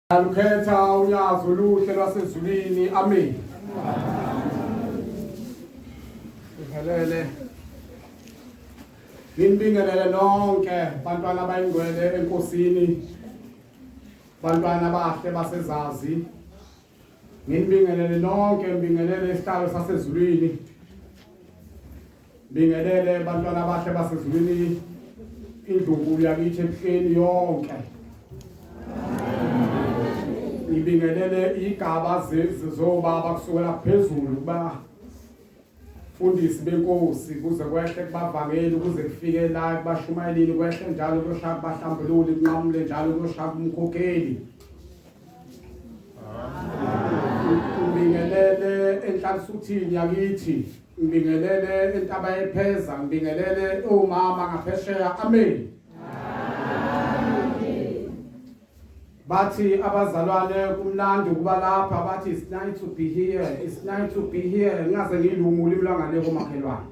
Alukhetha unyazo oluhle lwasezulwini. Amen. Ngihelele nginibingelele nonke bantwana bayingcwele enkosini, bantwana bahle basezazi. Nginibingelele nonke, ngibingelele isihlalo sasezulwini. Ngibingelele bantwana bahle basezulwini, indlunkulu yakithi ebuhleni yonke. Ngibingelele igaba zezobaba kusukela phezulu kuba fundisi benkosi kuze kwehle kubavangeli kuze kufike la kubashumayelini kwehle njalo kuyoshaka bahlambululi kunqamule njalo kuyoshaka umkhokheli. Ngibingelele enhlansuthini yakithi, ngibingelele entaba yepheza, ngibingelele omama ngaphesheya. Amen. Bathi abazalwane kumnandi kuba lapha, bathi it's nice to be here, it's nice to be here. Ngaze ngilungule imlangane komakhelwane.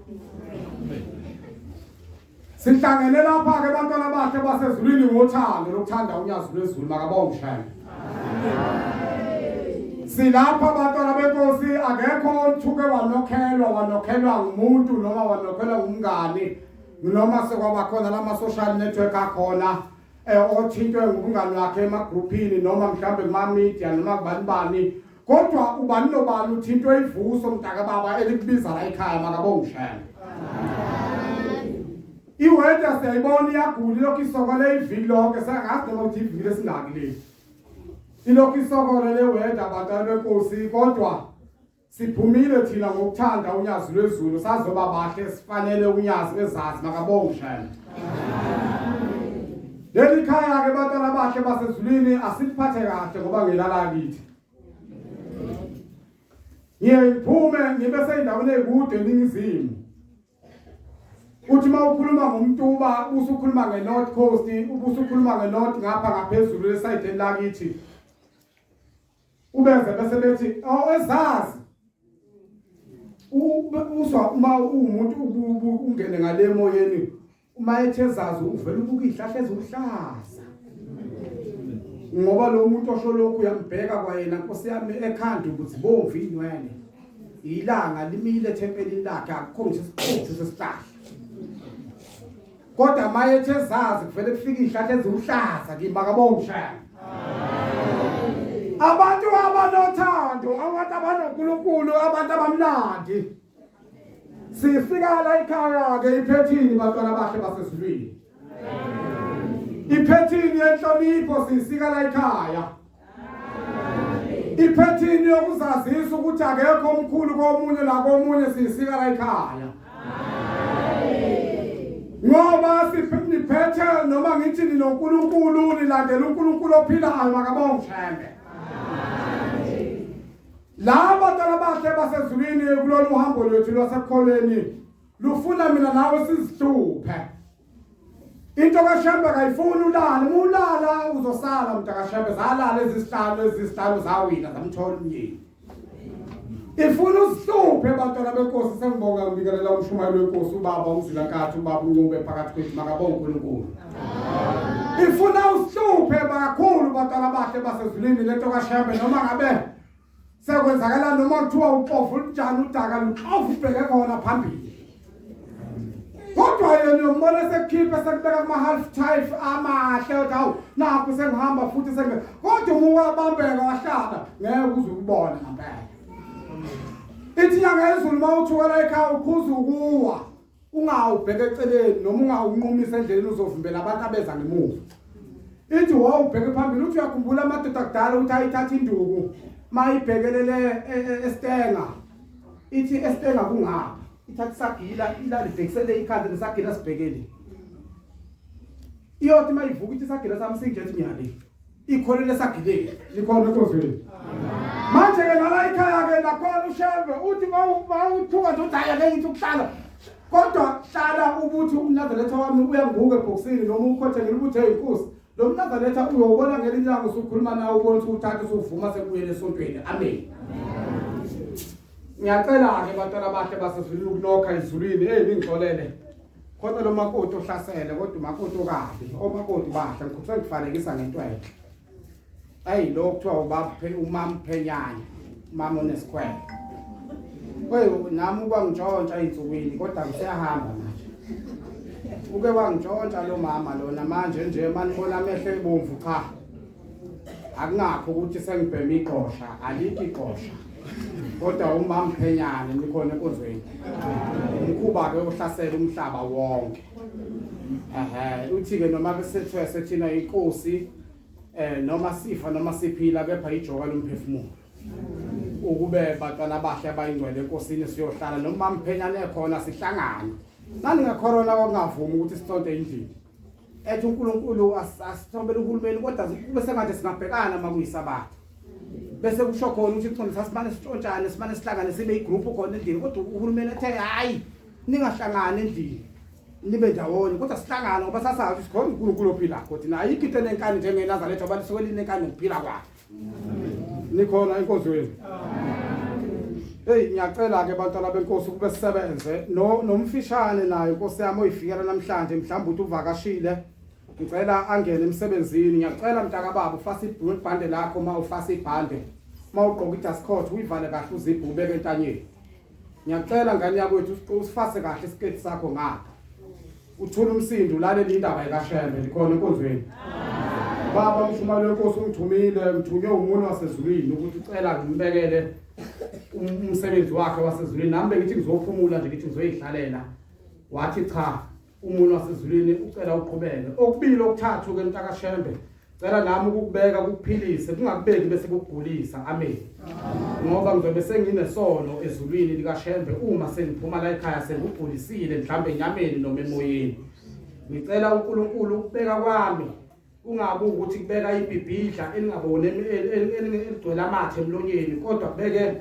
Sihlangene lapha ke bantwana bahle basezulwini ngothando lokuthanda unyazo lwezulu, makabonge shame. Silapha bantwana benkosi, akekho othuke wanokhelwa ngumuntu noma wanokhelwa ngumngani noma sekwaba khona lama social network akhona othintwe ngumngani wakhe emagruphini noma mhlambe kuma-media noma kubanibani, kodwa ubani nobani uthintwe ivuso mntaka baba elikubiza la ekhaya, makabonge shame. Iweda siyayibona iyagula ilokhu isokole iviki lonke, sengazi noma ukuthi iviki lesingaki le ilokhu isokole le weda bantwana benkosi, kodwa siphumile thina ngokuthanda unyazo lwezulu, sazoba bahle sifanele unyazo ezazi, makabonge shame. Leli khaya ke bantwana bahle basezulwini asiphathe kahle ngoba ngelala kithi. Ngiyiphume ngibe seyindaweni ekude eningizimu. Uthi mawukhuluma ngomtuba usukhuluma ngeNorth Coast, ubusukhuluma ngeNorth ngapha ngaphezulu leside lakithi. Ubeze bese bethi ezazi. Uswa uma umuntu ungene ngale emoyeni, uma ethezazi uvela ubuka ihlahla eziluhlaza. Ngoba lo muntu osho lokhu uyambheka kwayena Nkosi yami ekhanda ukuthi bomvu inwele. Ilanga limile ethempelini lakhe akukhombisa isiqotho sesihlahla. Kodwa maye ethezazi kuvele kufika ihlahla eziluhlaza kimi, makabonge shame. Abantu abanothando, abantu abanoNkulunkulu, abantu abamnandi. Sifika la ekhaya ke iphethini bantwana bahle basezulwini. Iphethini yenhlonipho sisika la ekhaya. Iphethini yokuzazisa ukuthi akekho omkhulu komunye la komunye sisika la ekhaya. Ngoba siphethe noma ngithi ninoNkulunkulu, nilandela uNkulunkulu ophilayo, makabonge shame. Laba bantwana bahle basezulwini kulolu hambo lwethu lwasekholweni lufuna mina nawe sizihluphe. Into kaShembe kayifuni ulala, ulala uzosala mntakaShembe, zalala ezisihlanu zawina zamthola umyeni. Ifuna uzihluphe bantwana benkosi, sengibonga ngibikelela umshumayeli wenkosi ubaba uMzilakathi, ubaba uNcube phakathi kwethu, makabonge uNkulunkulu. Ifuna uzihluphe kakhulu bantwana bahle basezulwini lento kaShembe, noma ngabe sekwenzakala noma kuthiwa uxovu njani udaka luxovu ubheke khona phambili. Kodwa yena umbona sekhiphe sekubeka kuma-half time amahle uthi hawu nakho sengihamba futhi kodwa uma wabambeka wahlala ngeke uze ukubona ngempela. Ithi inyanga yezulu uma uthukela ekhaya ukhuza ukuwa, ungawubheka eceleni noma ungawunqumisa endleleni uzovimbela abantu abeza ngemuva. Ithi wawubheke phambili, uthi uyakhumbula amadoda akudala ukuthi ayithatha induku mayibhekelele eStenga. Ithi eStenga kungapha, ithatha isagila ilalibhekisele ikhanda lesagila sibhekele. Iyothi mayivuka ithi isagila sami singethi nyali ikholele esagileni likhona ekozweni. Manje ke nala ekhaya ke nakhona uShembe uthi mawuthuka nje uthi hayi ngeke ngithi ukuhlala, kodwa hlala ukuthi umnazaletha wami uyanguka ebhokisini noma ukhothengele ukuthi hey Nkosi, lo mnazaletha uyobona ngelinye ilanga usukhuluma nawe ubona ukuthi uthatha usuvuma sekubuyele esontweni. Amen. Ngiyacela ke bantwana bahle basezulwini ukunokha ezulwini, ningixolele. Kodwa lo makoti ohlasele, kodwa umakoti okabi, omakoti bahle, ngikufanekisa ngento enhle. Hey, lokhu kuthiwa umama Phenyane, umama onesquare. Nami kwangitshontsha ey'nsukwini kodwa kuseyahamba manje. Uke wangitshontsha lo mama lona manje nje manibona amehlo ebomvu cha. Akungakho ukuthi sengibhema igqosha, alikho igqosha. Kodwa umama Phenyane nikhona enkonzweni. Umkhuba ke ohlasela umhlaba wonke. Uthi ke noma besethiwe sethina inkosi noma sifa noma siphila kepha ijoka lomphefumulo. Ukube bantwana bahle abayingcwele enkosini siyohlala noma Phenyane ekhona sihlangane. Nani ngecorona kwangavumi ukuthi sisonke endlini. Ethi uNkulunkulu asithobele uhulumeni kodwa bese ngathi singabhekana makuyisabatha. Bese kusho khona ukuthi kuxolisa simane sitshontshane simane sihlangane sibe igroup khona endlini kodwa uhulumeni ethe hayi ningahlangani endlini. Nibe ndawonye kodwa sihlangana ngoba sasazi sikhona uNkulunkulu ophila kodwa nayo ikho enenkani njengeNazaretha abantu sokweli nenkani ukuphila kwakhe. Nikhona enkonzweni. Hey ngiyacela ke bantwana benkosi kube sisebenze nomfishane naye inkosi yami oyifikela namhlanje mhlawumbe uthi uvakashile ngicela angene emsebenzini ngiyacela mntaka baba ufase ibhande lakho uma ufase ibhande uma ugqoka idascoat uyivale kahle uziphu ubeke entanyeni ngiyacela ngani yakwethu usifase kahle isiketi sakho ngapha uthula umsindo ulalela indaba ekaShembe likhona enkonzweni baba umshumalo wenkosi ungithumile ngithunywe umuntu wasezulwini ukuthi ucela ngimbekele umsebenzi wakhe wasezulwini nami ngithi ngizophumula nje ngithi ngizoyihlalela wathi cha umuntu wasezulwini ucela uqhubeke okubili okuthathu ke mntakaShembe cela nami ukubeka ukuphilise kungakubeki bese kugulisa amen ngoba ngizobe senginesono ezulwini likaShembe uma sengiphuma la ekhaya sengugulisile mhlambe enyameni noma emoyeni ngicela uNkulunkulu ukubeka kwami ungabe ukuthi kubeka ibhibhidla elingabone eligcwele amathe emlonyeni kodwa kubeke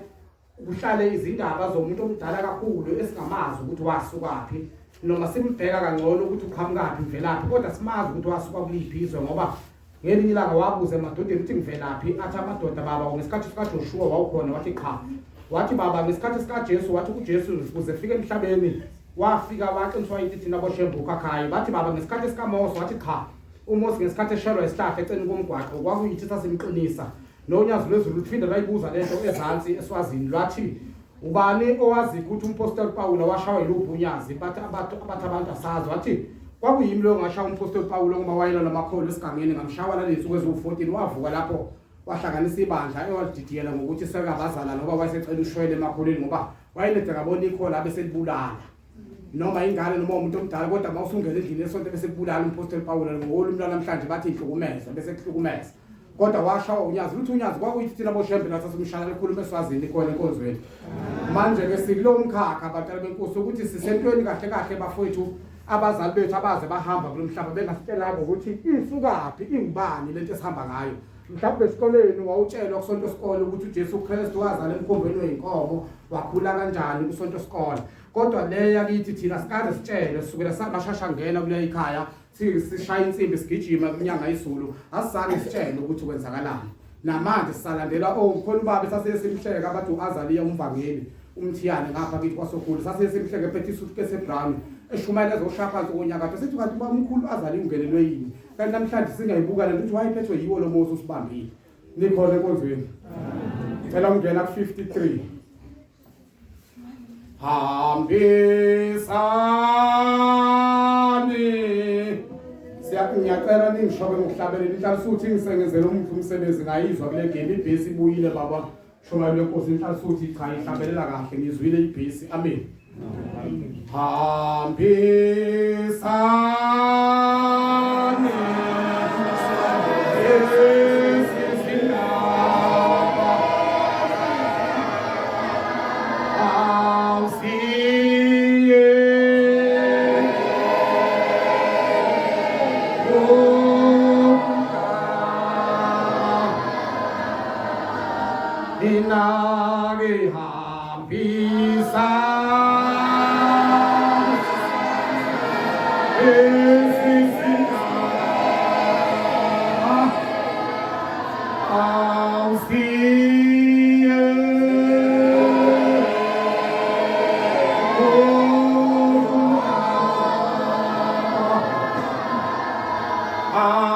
kuhlale izindaba zomuntu omdala kakhulu esingamazi ukuthi wasukaphi noma simbheka kangcono ukuthi uqhamukapi mvelaphi kodwa simazi ukuthi wasuka kuliphi izwe ngoba ngelinye ilanga wabuza emadodeni ukuthi ngivelaphi athi amadoda baba ngesikhathi sikaJoshua wawukhona wathi cha wathi baba ngesikhathi sikaJesu wathi uJesu ukuze efike emhlabeni wafika waqiniswa yithi thina boShembe ukhakhayi bathi baba ngesikhathi sikaMose wathi cha uMose ngesikhathi eshelwa isihlahla eceleni komgwaqo kwakuyithi sasimqinisa nonyazi lwezulu uthinde layibuza lento ezansi eSwazini lwathi ubani owazi ukuthi umpostoli Pawulo washawa yiluphi unyazi bathi abantu asazi wathi kwakuyimi lo ngashaya umpostoli Pawulo ngoba wayela namakholo esigangeni ngamshawa lalensuku eziwu14 wavuka lapho wahlanganisa ibandla ewalididiyela ngokuthi sekabazala ngoba wayesecela ushwele emakholweni ngoba wayelede ngabona ikhola abeselibulala noma ingane noma umuntu omdala kodwa mawusungena endlini esonto bese kubulala umpostoli Pawulo ngolumi namhlanje bathi ihlukumeza bese kuhlukumeza kodwa washawa unyazi uthi unyazi kwakuyithi thina boShembe nasasimshaya likhuluma eSwazini khona enkonzweni manje ke sikulo umkhakha abantwana benkosi ukuthi sisentweni kahle kahle bafowethu abazali bethu abaze bahamba kulomhlaba bengasitshela ukuthi isukaphi ingubani lento esihamba ngayo mhlawumbe esikoleni wawutshelwa kusonto isikole ukuthi uJesu Kristu wazala emkhombeni weinkomo wakhula kanjani kusonto isikole kodwa le yakithi thina sikaze sitshele sukela samashasha ngena kule ekhaya sishaya insimbi sigijima kunyanga izulu asizange sitshele ukuthi kwenzakalani namanje sisalandela khona ubaba sasesimhleka abathi uAzaliya umvangeli umthiyane ngapha kithi kwasokhulu sasesimhleke ephethe isuitcase ebrown eshumayela ezoshaya phansi konyaka sithi kanti ubaba omkhulu uAzaliya ungenelwe yini kanti namhlanje singayibuka lento ukuthi wayephethwe yiwo lo Mose usibambile nikhona enkonzweni cela ungena ku53 hambisani ngiyacela ningishobe ngokuhlabelela inhlalo suthi ngisengezela umsebenzi ngayizwa kule game ibhesi ibuyile baba shomayela lenkosi inhlalo suthi cha ihlabelela kahle ngizwile ibhesi amen hambisani I'll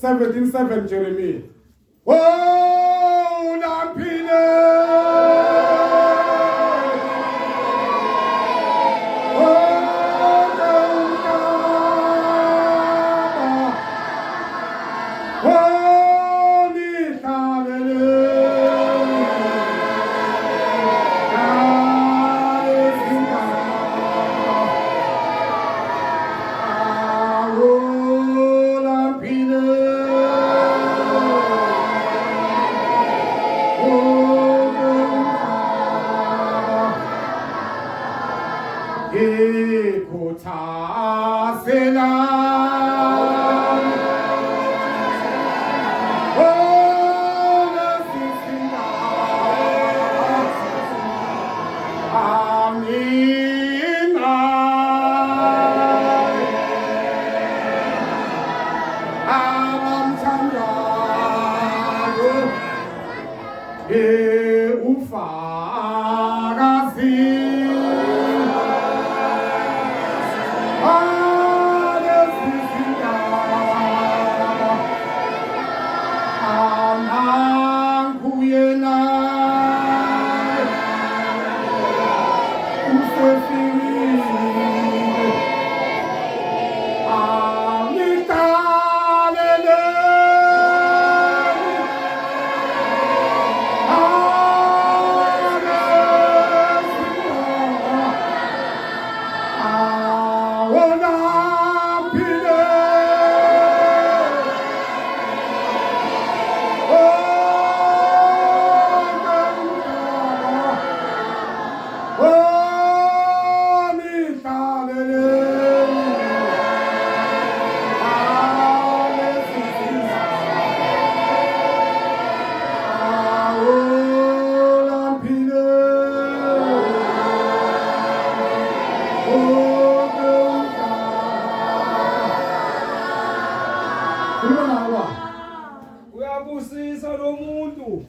17:7 Jeremiah. Oh, naphile.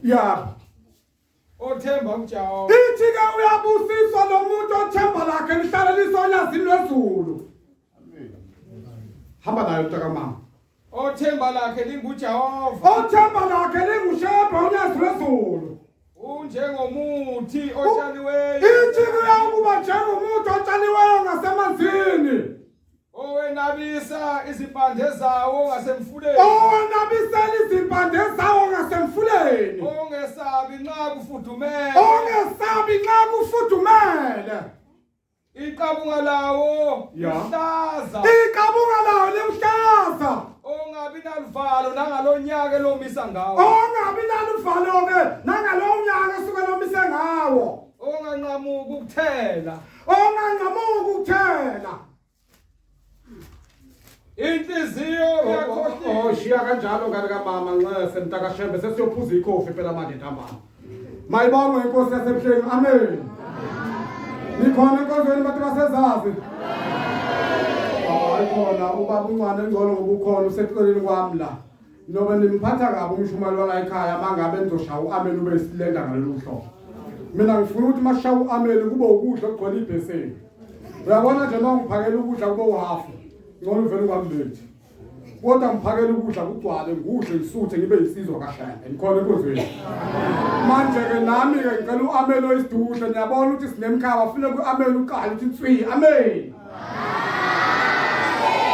Yeah. Othemba uJehova. Ithi-ke uyabusiswa lo muntu othemba lakhe lihlala lisonyazini lwezulu. Amen. Hamba nayo mntakamama. Othemba lakhe linguJehova. Othemba lakhe linguShebha unyazi lwezulu. Unjengomuthi otshaliweyo. Ithi-ke uyakuba njengomuthi otshaliweyo ngasemanzini. Owenabisa izimpande zawo ngasemfuleni. Owenabisela izimpande zawo ngasemfuleni. Ongesabi nxa kufudumele. Ongesabi nxa kufudumele. Iqabunga lawo lihlaza. Iqabunga lawo lihlaza. Ongabi naluvalo nangalonyaka elomisa ngawo. Ongabi naluvalo-ke nangalonyaka esuke lomise ngawo. Onganqamuki ukuthela. Onganqamuki ukuthela. Inhliziyo yakho shiya kanjalo ngane kamama Nxese mntakashembe sesiyophuza ikhofi phela manje ntambama. Mayibongwe inkosi yasemhleni. Amen. Nikhona enkonzweni bantu basezazi. Ayikhona ubaba uncane engcono ngoba ukhona useceleni kwami la. Noba nimphatha kabi umshumali wala ekhaya mangabe nizoshaya uameli ube isilenda ngalolu hlobo. Mina ngifuna ukuthi mashaya uameli kube ukudla okugcwele ibheseni. Uyabona nje mangiphakela ukudla kube uhafu. Ngolo vele kwambethi. Kodwa ngiphakela ukudla kugcwale ngudle ngisuthe ngibe yisizwe kaHlanga. Nikhona enkonzweni. Manje ke nami ke ngicela uameli oyisidudla niyabona ukuthi sinemkhaba ufuna kuameli uqala uthi tswi. Amen.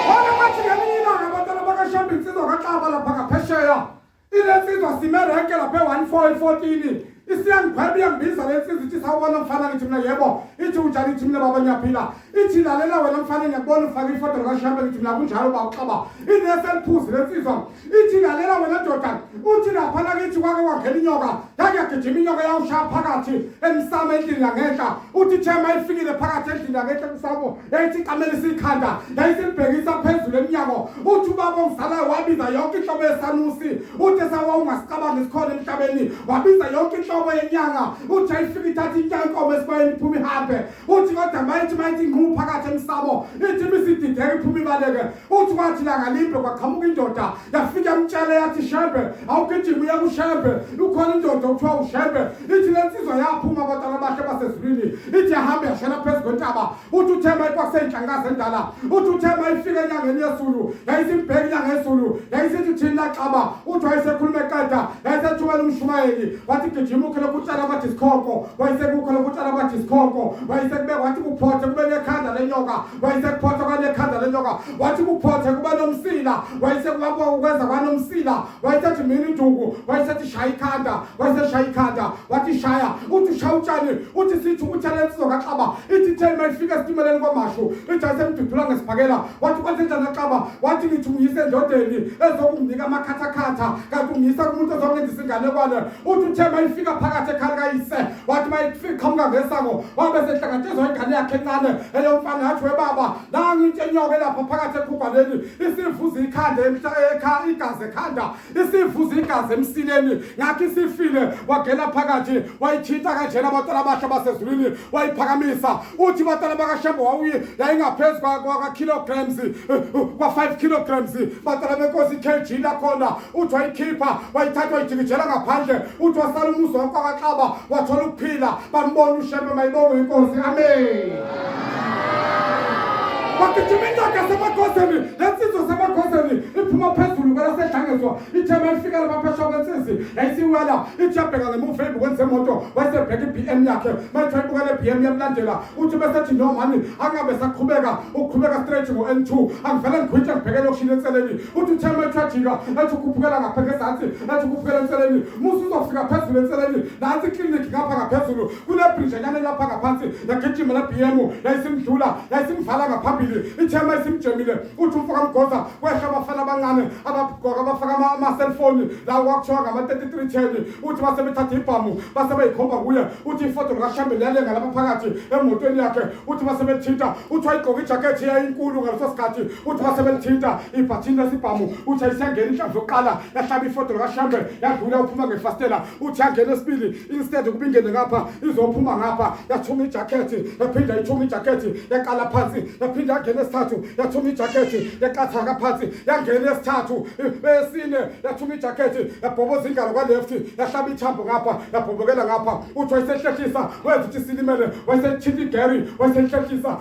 Wona mathi ngelinye abantwana bakashamba insizwa kaXaba lapha ngaphesheya. Ilensizwa simereke lapha e1414. Isiyangiphela iyangibiza lensizwa ithi sawubona mfana ngithi mina yebo. Ithi unjani ithi mina baba ngiyaphila. Ithi lalela wena mfana ngiyakubona ufaka ifoto kaShamba ngithi mina kunjalo baba uXaba. Ineseliphuzi lensizwa. Ithi lalela wena ndoda. Uthi lapha lakithi kwake kwangena inyoka. Yakugijima inyoka yawushaya phakathi emsamo endlini yangenhla. Uthi thema ifikile phakathi endlini yangenhla emsamo. Yayithi iqamele isikhanda. Yayisilibhekisa phezulu eminyango. Uthi ubaba ongizalayo wabiza yonke inhlobo yesanusi. Uthi sawa ungasicabangi isikhona emhlabeni. Wabiza yonke inhlobo yenyanga. Uthi ayifika ithatha inyanga inkomo esibayeni iphuma ihambe. Uthi kodwa mayithi ngqu phakathi emsamo. Ithi misidideka iphuma ibaleke. Uthi kwathi la ngalimbe kwaqhamuka indoda. Yafika emtshele yathi Shembe awugijima uya kuShembe. Ukhona indoda okuthiwa uShembe. Ithi le lensizwa yaphuma abantwana bakhe basezulwini ithi ahambe yashona phezu kwentaba uthi uThema ikwasenhlangaza endala uthi uThema ifike enyangeni yesulu yayisimbheki inyanga yesulu yayisithi thina xaba uthi wayesekhuluma eqeda yayisethumela umshumayeli wathi gijima ukhele kutshala kwadiskoko wayesekukhele kutshala kwadiskoko wayesekubeka wathi kuphothe kube nekhanda lenyoka wayesekuphotha kwanekhanda lenyoka wathi kuphothe kube nomsila wayesekubabo ukwenza kwanomsila wayesethi mina induku wayesethi shaya ikhanda wayeseshaya ikhanda wathi shaya uthi shaya utshani uthi sithi uthele insizwa kaXaba ithi Thema ifika esitimeleni kwamashu ithi ayisemdudula ngesibhakela wathi kwenzenjani kaXaba wathi ngithi ungiyise endodeni ezokunginika amakhathakhatha kanti ungiyisa kumuntu ozongenzisa inganekwane uthi uThema ifika phakathi ekhaya kayise wathi mayifika qhamuka ngesango wabe sehlakantezwa ingane yakhe encane eyo mfana yathi webaba nangi into enyoka lapha phakathi ekhugwaneni isivuza ikhanda igazi ekhanda isivuza igazi emsileni ngathi sifile wagena phakathi wayithinta kanjena abantwana bashe basezulwini wayiphakamisa uthi abantwana bakaShembe wawuye yayingaphezu kwa-kilograms kwa-5 kilograms bantwana benkosi i-kg lakhona uthi wayikhipha wayithatha wayijikijela ngaphandle uthi wasala umuzi wakwaXaba wathola ukuphila bambona uShembe mayibonge inkosi amen wakijima indoda yasemakhosini lensizwa semakhosini iphuma phezulu kwelasehlangezwa iThema ifika lapha phesheya kwensizi yayisiwela ithi yabheka ngemuva ebukweni zemoto wayesebheka i-BM yakhe mayithi wayibuka le-BM yamlandela uthi besethi no mani angabe saqhubeka ukuqhubeka straight ngo-N2 angivele ngikhwitshe ngibheke elokishini enseleni uthi uThema ethi wajika ethi ukhuphukela ngapha ngezansi ethi ukhuphukela enseleni musu uzofika phezulu enseleni nansi iklinikhi ngapha ngaphezulu kune-bridge enyane lapha ngaphansi yagijima le-BM yayisimdlula yayisimvala ngaphambili iThema isimjemile uthi umfaka Mgoza kwehla abafana abancane abagqoka abafaka ama-cellphone lawo kwakuthiwa ngama-3310 uthi basebethatha ibhamu basebeyikhomba kuye uthi ifoto likaShembe liyalenga lapha phakathi emotweni yakhe uthi basebethinta uthi wayigqoka ijakethi yayinkulu ngaleso sikhathi uthi basebethinta ibhathini lesibhamu uthi ayisengena inhlamvu yokuqala yahlaba ifoto likaShembe yadlula uphuma ngefastela uthi yangena esibili instead ukuba ingene ngapha izophuma ngapha yathunga ijakethi yaphinda ithunga ijakethi yaqala phansi yaphinda yangena esithathu yathunga ijakethi yaqatha ngaphansi yangena esithathu esine yathunga ijakethi yabhoboza ingalo kwa-left yahlaba ithambo ngapha yabhobokela ngapha uthi wayesehlehlisa wenza ukuthi silimele wayesethinta igeri wayesehlehlisa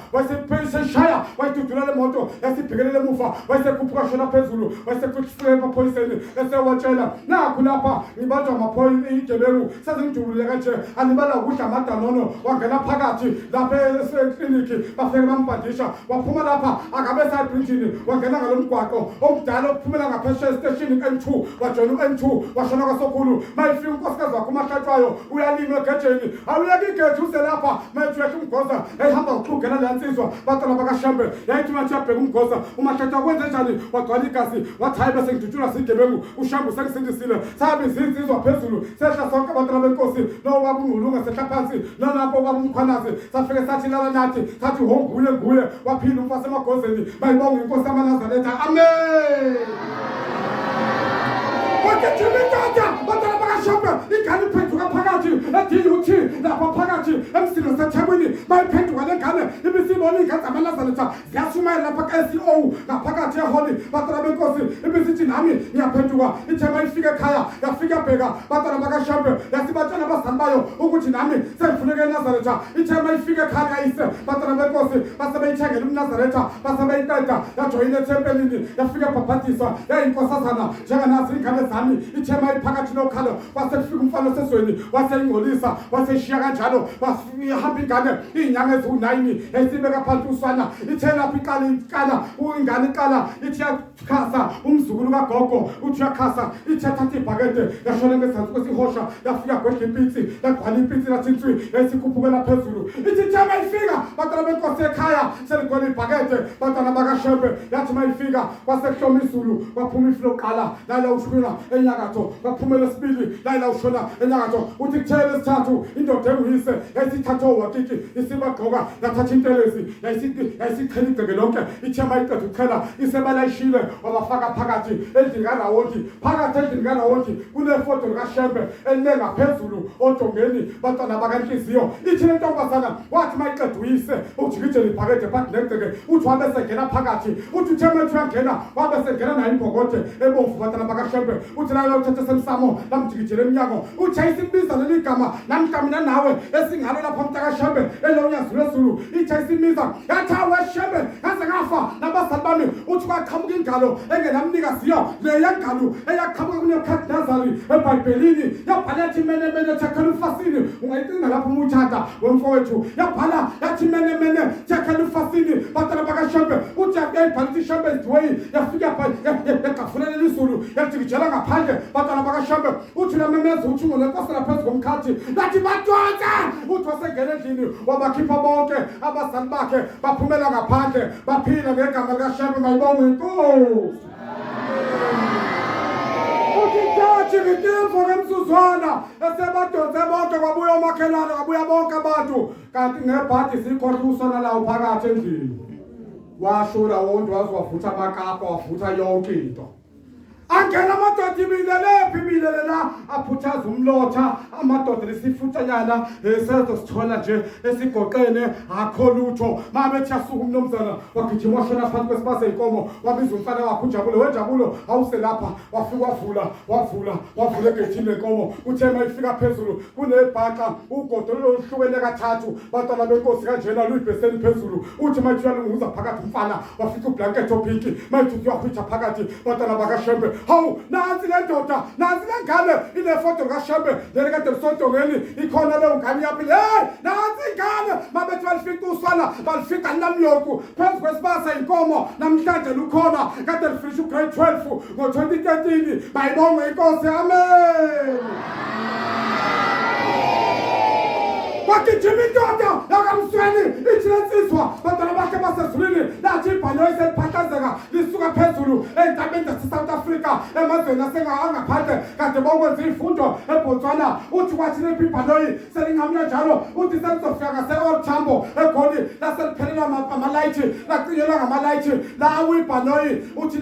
wayeseshaya wayidudula le moto yasibhekelele emuva wayesekhuphuka shona phezulu wayesekufike emaphoyiseni esewatshela nakhu lapha ngibanjwa igebengu sezingijubulile kanje alibala ukudla amadanono wangena phakathi lapha eklinikhi bafike bambhandisha waphuma lapha akabe esayibridgini wangena ngalo mgwaqo omdala okuphumela ngaphesheya esiteshini N2 wajona u-N2 washona kwaSokhulu mayifika unkosikazi wakho uMahlatshwayo uyalima egejeni awuyeka igeji uze lapha mayithi uyehla uMgoza yayihamba ngokuxugela leya nsizwa bantwana bakaShembe yayithi mathi uyabheka uMgoza uMahlatshwayo kwenze njani wagcwala igazi wathi hayi bese ngidutshulwa sigebengu uShembe sengisindisile sabe zinsizwa phezulu sehla sonke abantwana benkosi nowaba uNgqulunga sehla phansi nalapho ubaba uMkhwanazi safike sathi lala nathi sathi nguye waphila umfase emagozeni bayibonga inkosi yamaNazaretha amen wakijimintata bantwana bakaShembe ingane iphenduka phakathi e-DUT lapha phakathi emsini seThekwini bayiphenduka le ngane ibisibona iy'ngane zamaNazaretha ziyashumayela lapha ka-SEO ngaphakathi eholi bantwana benkosi ibisithi nami ngiyaphenduka iThema ifike ekhaya yafika yabheka bantwana bakaShembe yasibatshela abazali bayo ukuthi nami sengifuneke eNazaretha iThema ifike ekhaya kayise bantwana benkosi basebeyithengela umNazaretha basebeyiqeda yajoyina ethempelini yafika ebhabhadisa yayinkosazana njenganasi ingane zami iThema iphakathi nokhalo wasekufika umfana osezweni waseyingcolisa waseshiya kanjalo wahamba ingane iy'nyanga eziwu-9 yayisibeka phansi usana ithe lapho iqala ingane iqala ithi yakhasa umzukulu kagogo uthi uyakhasa ithi yathatha ibhakede yashona ngezansi kwesihosha yafika gwedla impitsi yagcwala impitsi lathi inswi yayisikhuphukela phezulu ithi Thema ifika bantwana benkosi ekhaya seligcwele ibhakede bantwana bakaShembe yathi mayifika kwasekuhloma izulu kwaphuma ifi lokuqala layila ushwina enyakatho kwaphumela esibili layila ushona enyakatho uthi kuthele esithathu indoda indoda enguyise yayisithatha owakiki isibagqoka yathatha intelezi yayisichela igceke lonke ithema iqeda ukuchela isebalayishile wabafaka phakathi endlini kaNawonti phakathi endlini kaNawonti kunefoto likaShembe elinengaphezulu ojongeni bantwana bakaNhliziyo ithi le ntombazana wathi mayiqeda uyise ujikijele ibhakede phathi negceke uthi wabe sengena phakathi uthi uthema ethi uyangena wabe sengena nayo imbokode ebomvu bantwana bakaShembe uthi nayo uthethe semsamo lamjikijele emnyango uthi ayisimbiza leli gama namkamina nawe esingalo lapha mntakaShembe elonyazi lwezulu ithi ayisimiza yathi awe Shembe yaze ngafa nabazali bami uthi kwaqhamuka ingalo engenamnikaziyo le yengalo eyaqhamuka kunekhadi Nazari eBhayibhelini yabhala yathi mene thakhela ufasini ungayicinga lapho umuthatha wemfowethu yabhala yathi mene thakhela ufasini bantwana bakaShembe uthi yayibhala ithi Shembe way yafika yaqafulele lizulu yajikijela ngaphandle bantwana bakaShembe uthi la memeza uthi ngolenkosi laphezu komkhathi lathi badonsa uthi wasengena endlini wabakhipha bonke abazali bakhe baphumela ngaphandle baphila ngegama likaShembe mayibongwe inkosi uthi ngitimfo kemsuzwana esebadonse bonke kwabuya umakhelwane kwabuya bonke abantu kanti ngebhadi sikhohlusana lawo phakathi endlini washula wonke wazwavutha amakapa wavutha yonke into angena amadoda ibilele la aphuthaza umlotha amadoda lesifutanyana sesithola nje esigoqene akho lutho mabethi asuka umnomzana wagijima washona phansi kwesibase inkomo wabiza umfana wakhe uJabulo weJabulo awuselapha wafika wavula egethini lenkomo uthema ifika phezulu kunebhaqa ugodo lohlukene kathathu bantwana benkosi kanjena luyibheseni phezulu uthi mathi uyalunguza phakathi umfana wafika ublanket opinki mathi uyahwitha phakathi bantwana bakaShembe hawu nansi le ndoda nansi le ngane inefoto kaShembe lekade lisodongeni ikhona le ngane yaphile hey nansi ingane mabethi balifika usana balifika namyoku phezu kwesibasa inkomo namhlanje lukhona kade lifisha ugrade 12 ngo2013 bayibonge inkosi amen wakijima indoda yakamsweni ithi lensizwa bantwana bakhe basezulwini lathi ibhanyo iseliphahlazeka lisuka phezulu ey'ntabeni zase-South Africa emazweni asengaphandle kade bokwenza iy'fundo eBotswana uthi kwathi lephi ibhanoyi selingamya njalo uthi selizofika ngase-Old Tambo eGoli laseliphelelwa amalayithi lacinyelwa ngamalayithi lawo ibhanoyi uthi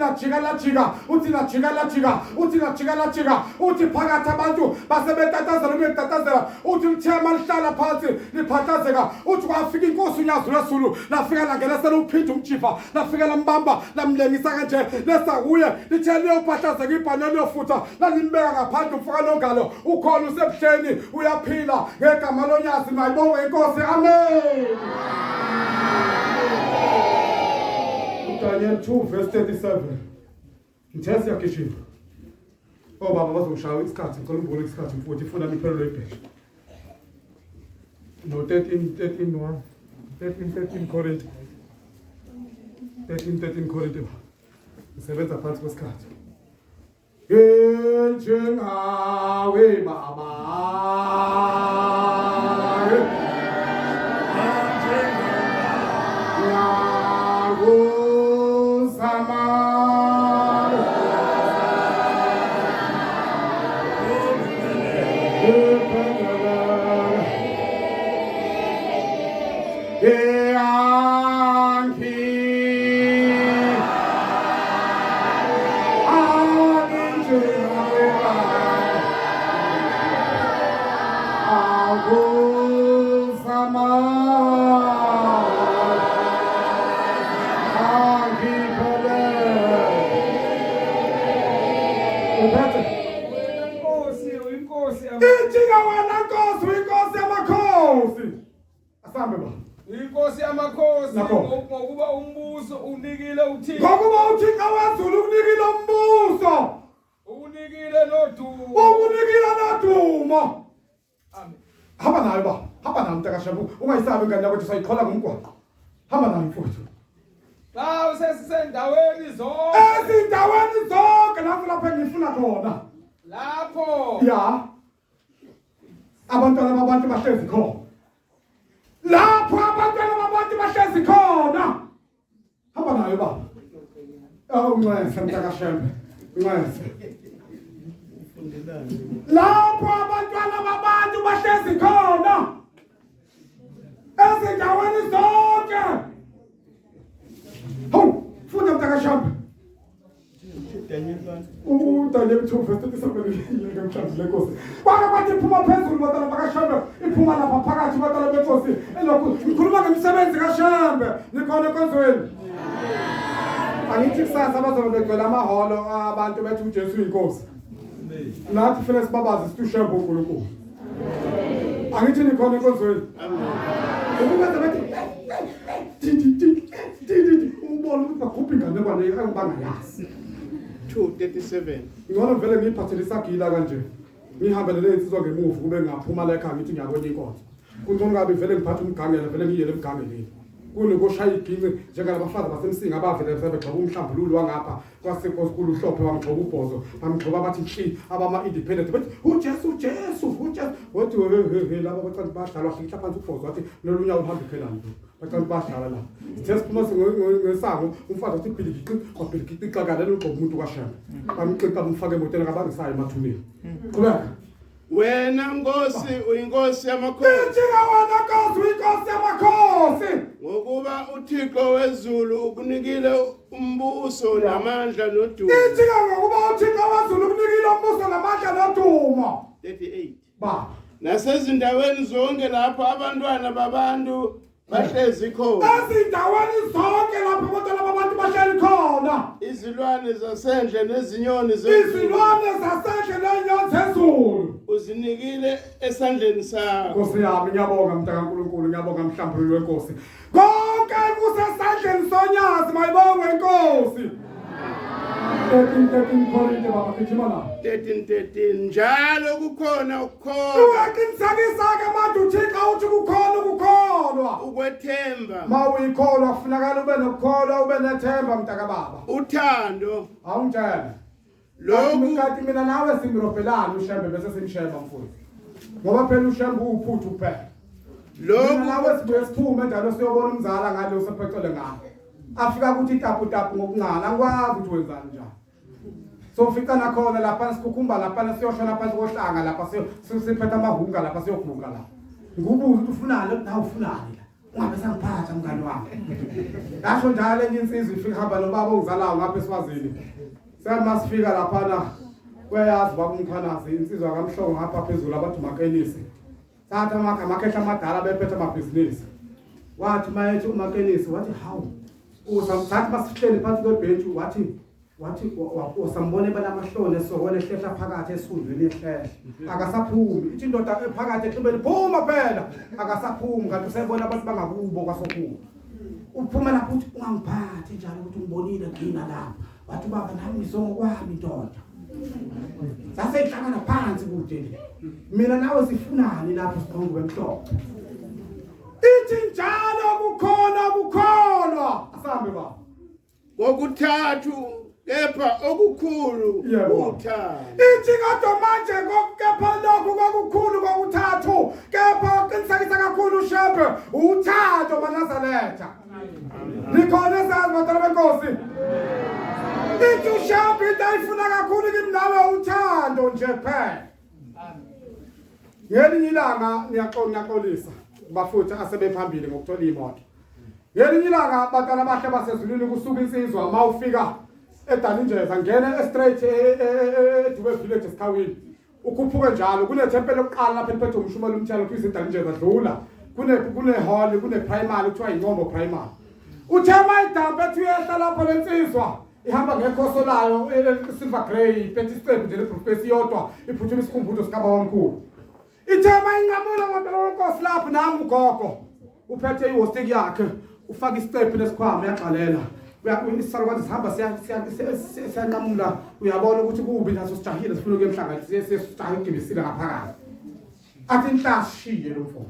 lajika uthi phakathi abantu basebetatazela uthi lithema lihlala phansi liphahlazeka uthi kwafika inkosi unyazi lwesulu lafika langena seluphinda umjiva lafika lambamba lamlengisa kanje lesakuye lithe liyophahlazeka ibhaneli yofutha lalimbeka ngaphandle umfaka longalo ukhona usebuhleni uyaphila ngegama lonyazi mayibonge inkosi amen Daniel 2 verse 37 ngithe siyagijima baba bazongishaya isikhathi ngicela umbule isikhathi mfowethu ifuna iphelele ibhesha no 13 Korinte 13 Korinte isebenza phansi kwesikhathi njengawe baba Inkosi yamakhosi ngokuba umbuso unikile uThixo ngokuba uThixo wezulu ukunikile umbuso unikile nodumo amen hamba nayo ba hamba nayo mntakashabu ungayisabi ingane yakho usayiqhola ngomgwaqo hamba nayo mfowethu la usesisendaweni zonke ezindaweni zonke lapho engifuna khona lapho ya abantwana babantu bahlezi khona lapho abantwana babantu bahlezi khona hamba nayo baba unxese mntakashembe unxese lapho abantwana babantu bahlezi khona Daniel 2 verse 37 ngemhlambi lenkosi. Kwaka bathi iphuma phezulu batala bakaShembe, iphuma lapha phakathi batala benkosi. Elokhu ngikhuluma ngemsebenzi kaShembe, nikhona enkonzweni. Angithi kusasa bazobe begcwele amaholo abantu bethi uJesu inkosi. Nathi fela sibabazi sithi uShembe uNkulunkulu. Angithi nikhona enkonzweni. Ukuba bathi ubona ukuthi bakhupha ingane kwane angibangayazi. 2:37. Ngona vele ngiphathele isagila kanje. Ngihambele lensizwa ngemuva kube ngaphuma la ekhaya ngithi ngiyabona inkonzo. Kungcono kabe vele ngiphatha umgangela vele ngiyele emgangeleni. Kunokushaye iginqe njengalabafazi basemsinga abavele sebegcoba umhlambululo wangapha kwasekosikhulu uhlophe wamgcoba ubhozo bamgcoba bathi nshi abama independent bathi uJesu wathi laba bacanda badlalwa hlikha phansi ubhozo wathi lolunya uhambe phelani bacanda badlala la sithe siphuma ngesango umfazi wathi bhilikiqi xakala logcoba umuntu kwaShembe bamqiqa bamfake emotweni akabangisayo emathuneni qhubeka Wena Nkosi uyinkosi yamakhosi. Ijika wena Nkosi uyinkosi yamakhosi. Ngokuba uThixo wezulu ukunikile umbuso namandla nodumo. Ijika ngokuba uThixo wezulu ukunikile umbuso namandla nodumo. 38. Ba. Nasezindaweni zonke lapho abantwana babantu bahlezi khona. Ezindaweni zonke lapho abantwana babantu bahleli khona. Izilwane zasendle nezinyoni Izilwane zasendle nezinyoni zezulu. Uzinikile esandleni sakho. Nkosi yami ngiyabonga mntaka kaNkulunkulu ngiyabonga mhlambululi wenkosi. Konke kusesandleni sonyazi mayibongwe inkosi. 13 Korinte baba gijima la. 13 njalo kukhona ukukhona. Uyaqinisakisa ke manje uThixo uthi kukhona ukukholwa. Ukwethemba. Mawuyikholwa kufunakala ube nokukholwa ube nethemba mntaka baba. Uthando. Awungitshela. Lokhu Kathi mina nawe simrobhelana uShembe bese simsheba mfowethu. Ngoba phela uShembe uphuthu kuphela. Lokhu nawe sibuye siphume njalo siyobona umzala ngalo usephethele ngalo. Afika ukuthi tapu ngokungana angikwazi ukuthi wenzani njani. So fika nakhona lapha sikhukhumba lapha siyoshona phansi kohlanga lapha siphetha amahunga lapha siyokhunga la. Ngubuza ukuthi ufunani nawe ufunani la. Ungabe sangiphatha mngani wami. Yasho njalo enye insizwe ifika hamba nobaba ongizalayo ngapha eswazini. Semasifika lapha na kweyazi bakumkhanazi insizwa kaMhlongo ngapha phezulu abathi makenisi. Satha amakhehla amadala bephethe amabhizinisi. Wathi mayethi umakenisi wathi hawu usamthatha basihleli phansi kwebhenji wathi wasambone balamahlone sokone ehlehla phakathi esundweni ehlehla akasaphumi ithi indoda ephakathi exibeni phuma phela akasaphumi kanti usebona abantu bangakubo kwasokhulu uphuma lapho uthi ungangiphathi njalo ukuthi ngibonile ngina lapha wathi baba nami ngisongo kwami indoda sase ihlangana phansi kude mina nawe sifunani lapho siqongo bemhlophe ithi njalo kukholwa asambe baba kokuthathu kepha okukhulu uthando. Ithi kodwa manje kepha lokhu kokukhulu kokuthathu kepha qinisakisa kakhulu uShembe uthando maNazaretha. Nikhona sazi batala benkosi. Ithi uShembe ayifuna kakhulu kimi nawe uthando nje phela. Ngelinye ilanga ngiyaxolisa bafutha asebephambili ngokuthola imoto. Ngelinye ilanga batala bahle basezulwini kusuka insizwa mawufika eDalinjeza ngene straight eDube village eSikhawini ukhuphuke njalo kunethempeli lokuqala lapha eliphethe umshumela umthelo kwise eDalinjeza dlula kune hall kune primary kuthiwa iNgombo primary uthema idampe ethi uyehla lapho lensizwa ihamba ngekhoso layo silver grey iphethe isiqephu nje leprofesi yodwa iphuthuma isikhumbuzo sikaba omkhulu ithema inqamula ngoba lonkosi lapho nami ugogo uphethe ihostik yakhe ufaka isiqephu lesikhwama uyaqalela uyakunisarwathi sihamba siyanqamula uyabona ukuthi kubi naso sijahile sifuna ukuyemhlanga sesijahe ukugibisile ngaphakathi athi inhlashiye lo mfo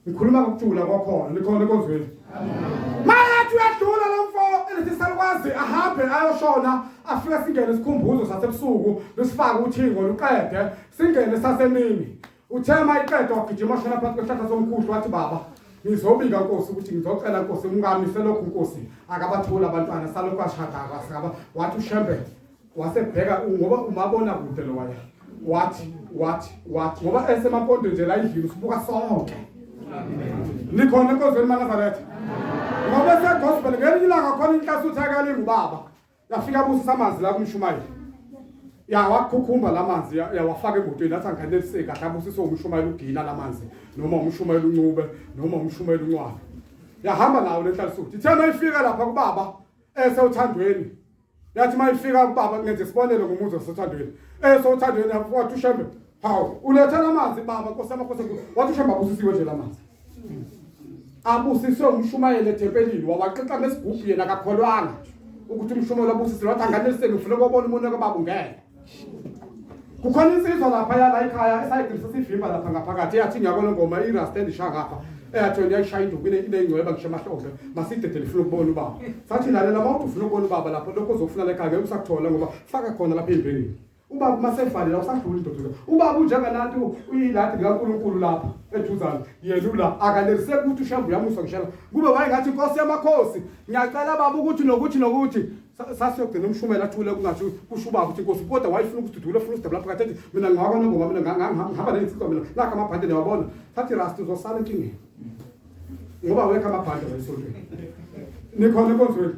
ngikhuluma ngokujula kwakhona likhona enkonzweni mayathi uyadlula lo mfo elithi salukwazi ahambe ayoshona afika singene isikhumbuzo sasebusuku lesifaka uthingo luqede singene sasemini uthema iqedwa wagijima shona phansi kwehlahla somkhuhlu wathi baba ngizobika Nkosi ukuthi ngizocela Nkosi ungamise lokhu Nkosi akabathula abantwana salokhu ashada akasaba wathi uShembe wasebheka ngoba umabona kude lo wathi ngoba esemampondo nje la idlini usibuka sonke nikhona enkonzweni maNazaretha ngoba segospel ngelinye ilanga khona inhlasi uthakala ingubaba yafika busa samanzi la kumshumayeli ya wakhukhumba lamanzi ya wafaka emotweni athi anganeliseka mhlawumbe usiso umshumayela ugina lamanzi noma umshumayela uncube noma umshumayela uncwane yahamba nawo lenhlalisuthi ithe mayifika lapha kubaba esewuthandweni yathi mayifika kubaba ngenze isibonelo ngomuzi osothandweni esewuthandweni wathi uShembe hawu uletha lamanzi baba Nkosi yamakhosi wathi uShembe abusisiwe nje lamanzi abusiswe umshumayela etempelini wawaqiqa nesigubhu yena akakholwanga ukuthi umshumayela abusisiwe wathi anganeliseke ufuna ukubona umuntu kababa ungeke kukhona insizwa lapha la ekhaya esayigcisa sivimba lapha ngaphakathi yathi ngiyabona ngoma irastand ishangapha eyathi uyayishaya induku inengcweba ngisho amahlombe masidedele ufuna ukubona ubaba sathi lalela mawuthi ufuna ukubona ubaba lapho lokho uzofuna la ekhaya ngeke usakuthola ngoba faka khona lapha embengeni ubaba masevalela usadlula indoda ubaba unjengananti uyilati likaNkulunkulu lapha ethuzana yena ula akaneliseke ukuthi uShambu yamusa ngishela kube wayengathi Nkosi yamakhosi ngiyacela baba ukuthi nokuthi sasiyogcina umshumela athule kungathi kusho ubaba ukuthi Nkosi kodwa wayifuna ukuthi ududule ufuna usidabula phakathi ethi mina ngingakona ngoba mina ngihamba nensizwa mina nakho amabhande wabona sathi rasti uzosala enkingeni ngoba wekha amabhande esontweni nikhona enkonzweni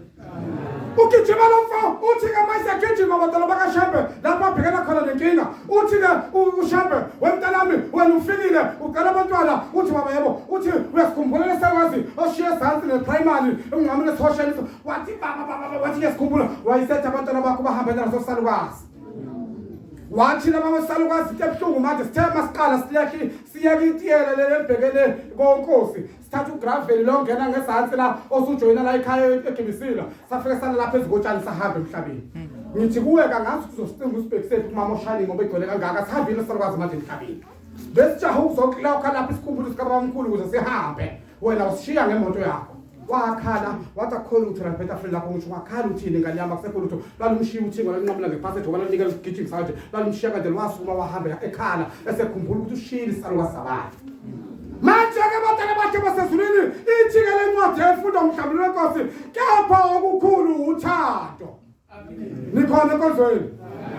ugijima lomfo uthi ke manje gijima badala bakaShembe lapha abhekana khona nenkinga uthi ke uShembe wemntanami wena ufikile uqala abantwana uthi baba yebo uthi uyasikhumbula lesakwazi oshiye zansi neprimary emnqamini esocial wathi baba wathi yasikhumbula wayisetha abantwana bakho bahambe naso salukazi wathi laba salukazi ebuhlungu manje sithe masiqala siyeke itiyela lelebhekene konkosi sithatha ugravel longena ngezansi la osujoyina la ekhaya eGibisila safika sala lapha ezigotshani sahamba emhlabeni ngithi kuwe kangathi uzosicimba usibhekisephi kumama oshani ngoba igcwele kangaka sihambile salukazi manje emhlabeni besijaha uzokulawukha lapha isikhumbulo sikabamkhulu ukuze sihambe wena usishiya ngemoto yakho wakhala wathi akholwa ukuthi raphetha afela lapho ngisho wakhala uthini ngane yami akusekho lutho lalumshiya uthingo lalinqamula ngephasethi ngoba lanika igijima sanje lalumshiya kade wasukuma wahamba ekhala esekhumbula ukuthi ushiyile isalukazi sabantu manje ke batana bakhe basezulwini ithike lencwadi efunda umhlawulo wenkosi kepha okukhulu uthando nikhona enkonzweni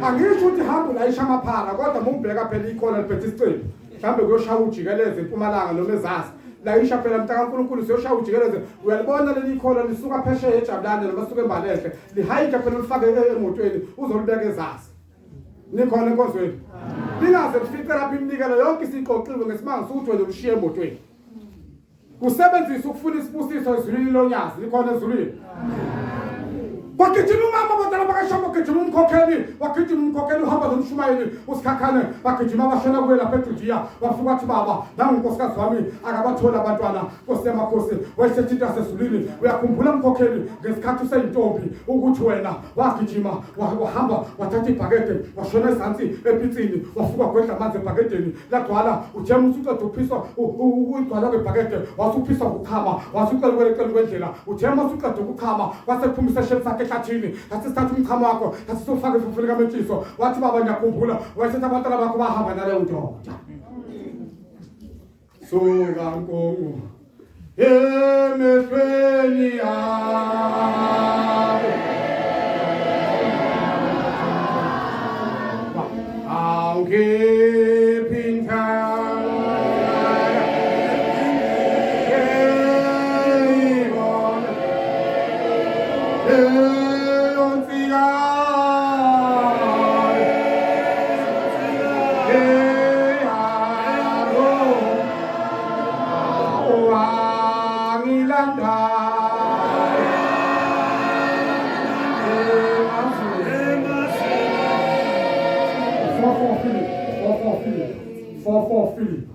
angisho ukuthi hamba ulayisha amaphara kodwa mungibheka phela ikhona liphethe isicelo mhlambe kuyoshaya ujikeleze eMpumalanga noma eZasi la isha phela mntaka kaNkulunkulu siyoshaya ujikeleze uyalibona leli ikhola lisuka phesheya eJabulane noma suka eMbalehle lihayika phela lifake emotweni uzolibeka eZasi nikhona enkonzweni lingaze lifice lapha iminikelo yonke isiqoqiwe ngesimanga sokuthi wena ushiye emotweni kusebenzisa ukufuna isibusiso ezulwini lonyazi likhona ezulwini wakijima umama badala bakaShembe wakijima umkhokheli uhamba nomshumayeli usikhakhane wakijima abashona kuwe lapha eJudiya wafuka athi baba nangunkosikazi wami akabathola abantwana Nkosi yamakhosi wayesethi asezulwini uyakhumbula umkhokheli ngesikhathi useyintombi ukuthi wena wagijima wahamba wathatha ibhakede washona ezansi epitsini wafuka kwedla amanzi ebhakedeni lagcwala ujema usuqeda uphiswa ugcwala kwebhakede wasuphiswa ukukhama wasuqela kwendlela ujema usuqeda ukukhama wasephumisa eshelf sakhe ehlathini athi sithatha umchamo wakho athi sofaka ifufuni kaMetshiso wathi baba ngiyakhumbula wayesethi abantwana bakho bahamba naleyo ndoda soka nkongo emehlweni yakho awungephinda for Philip.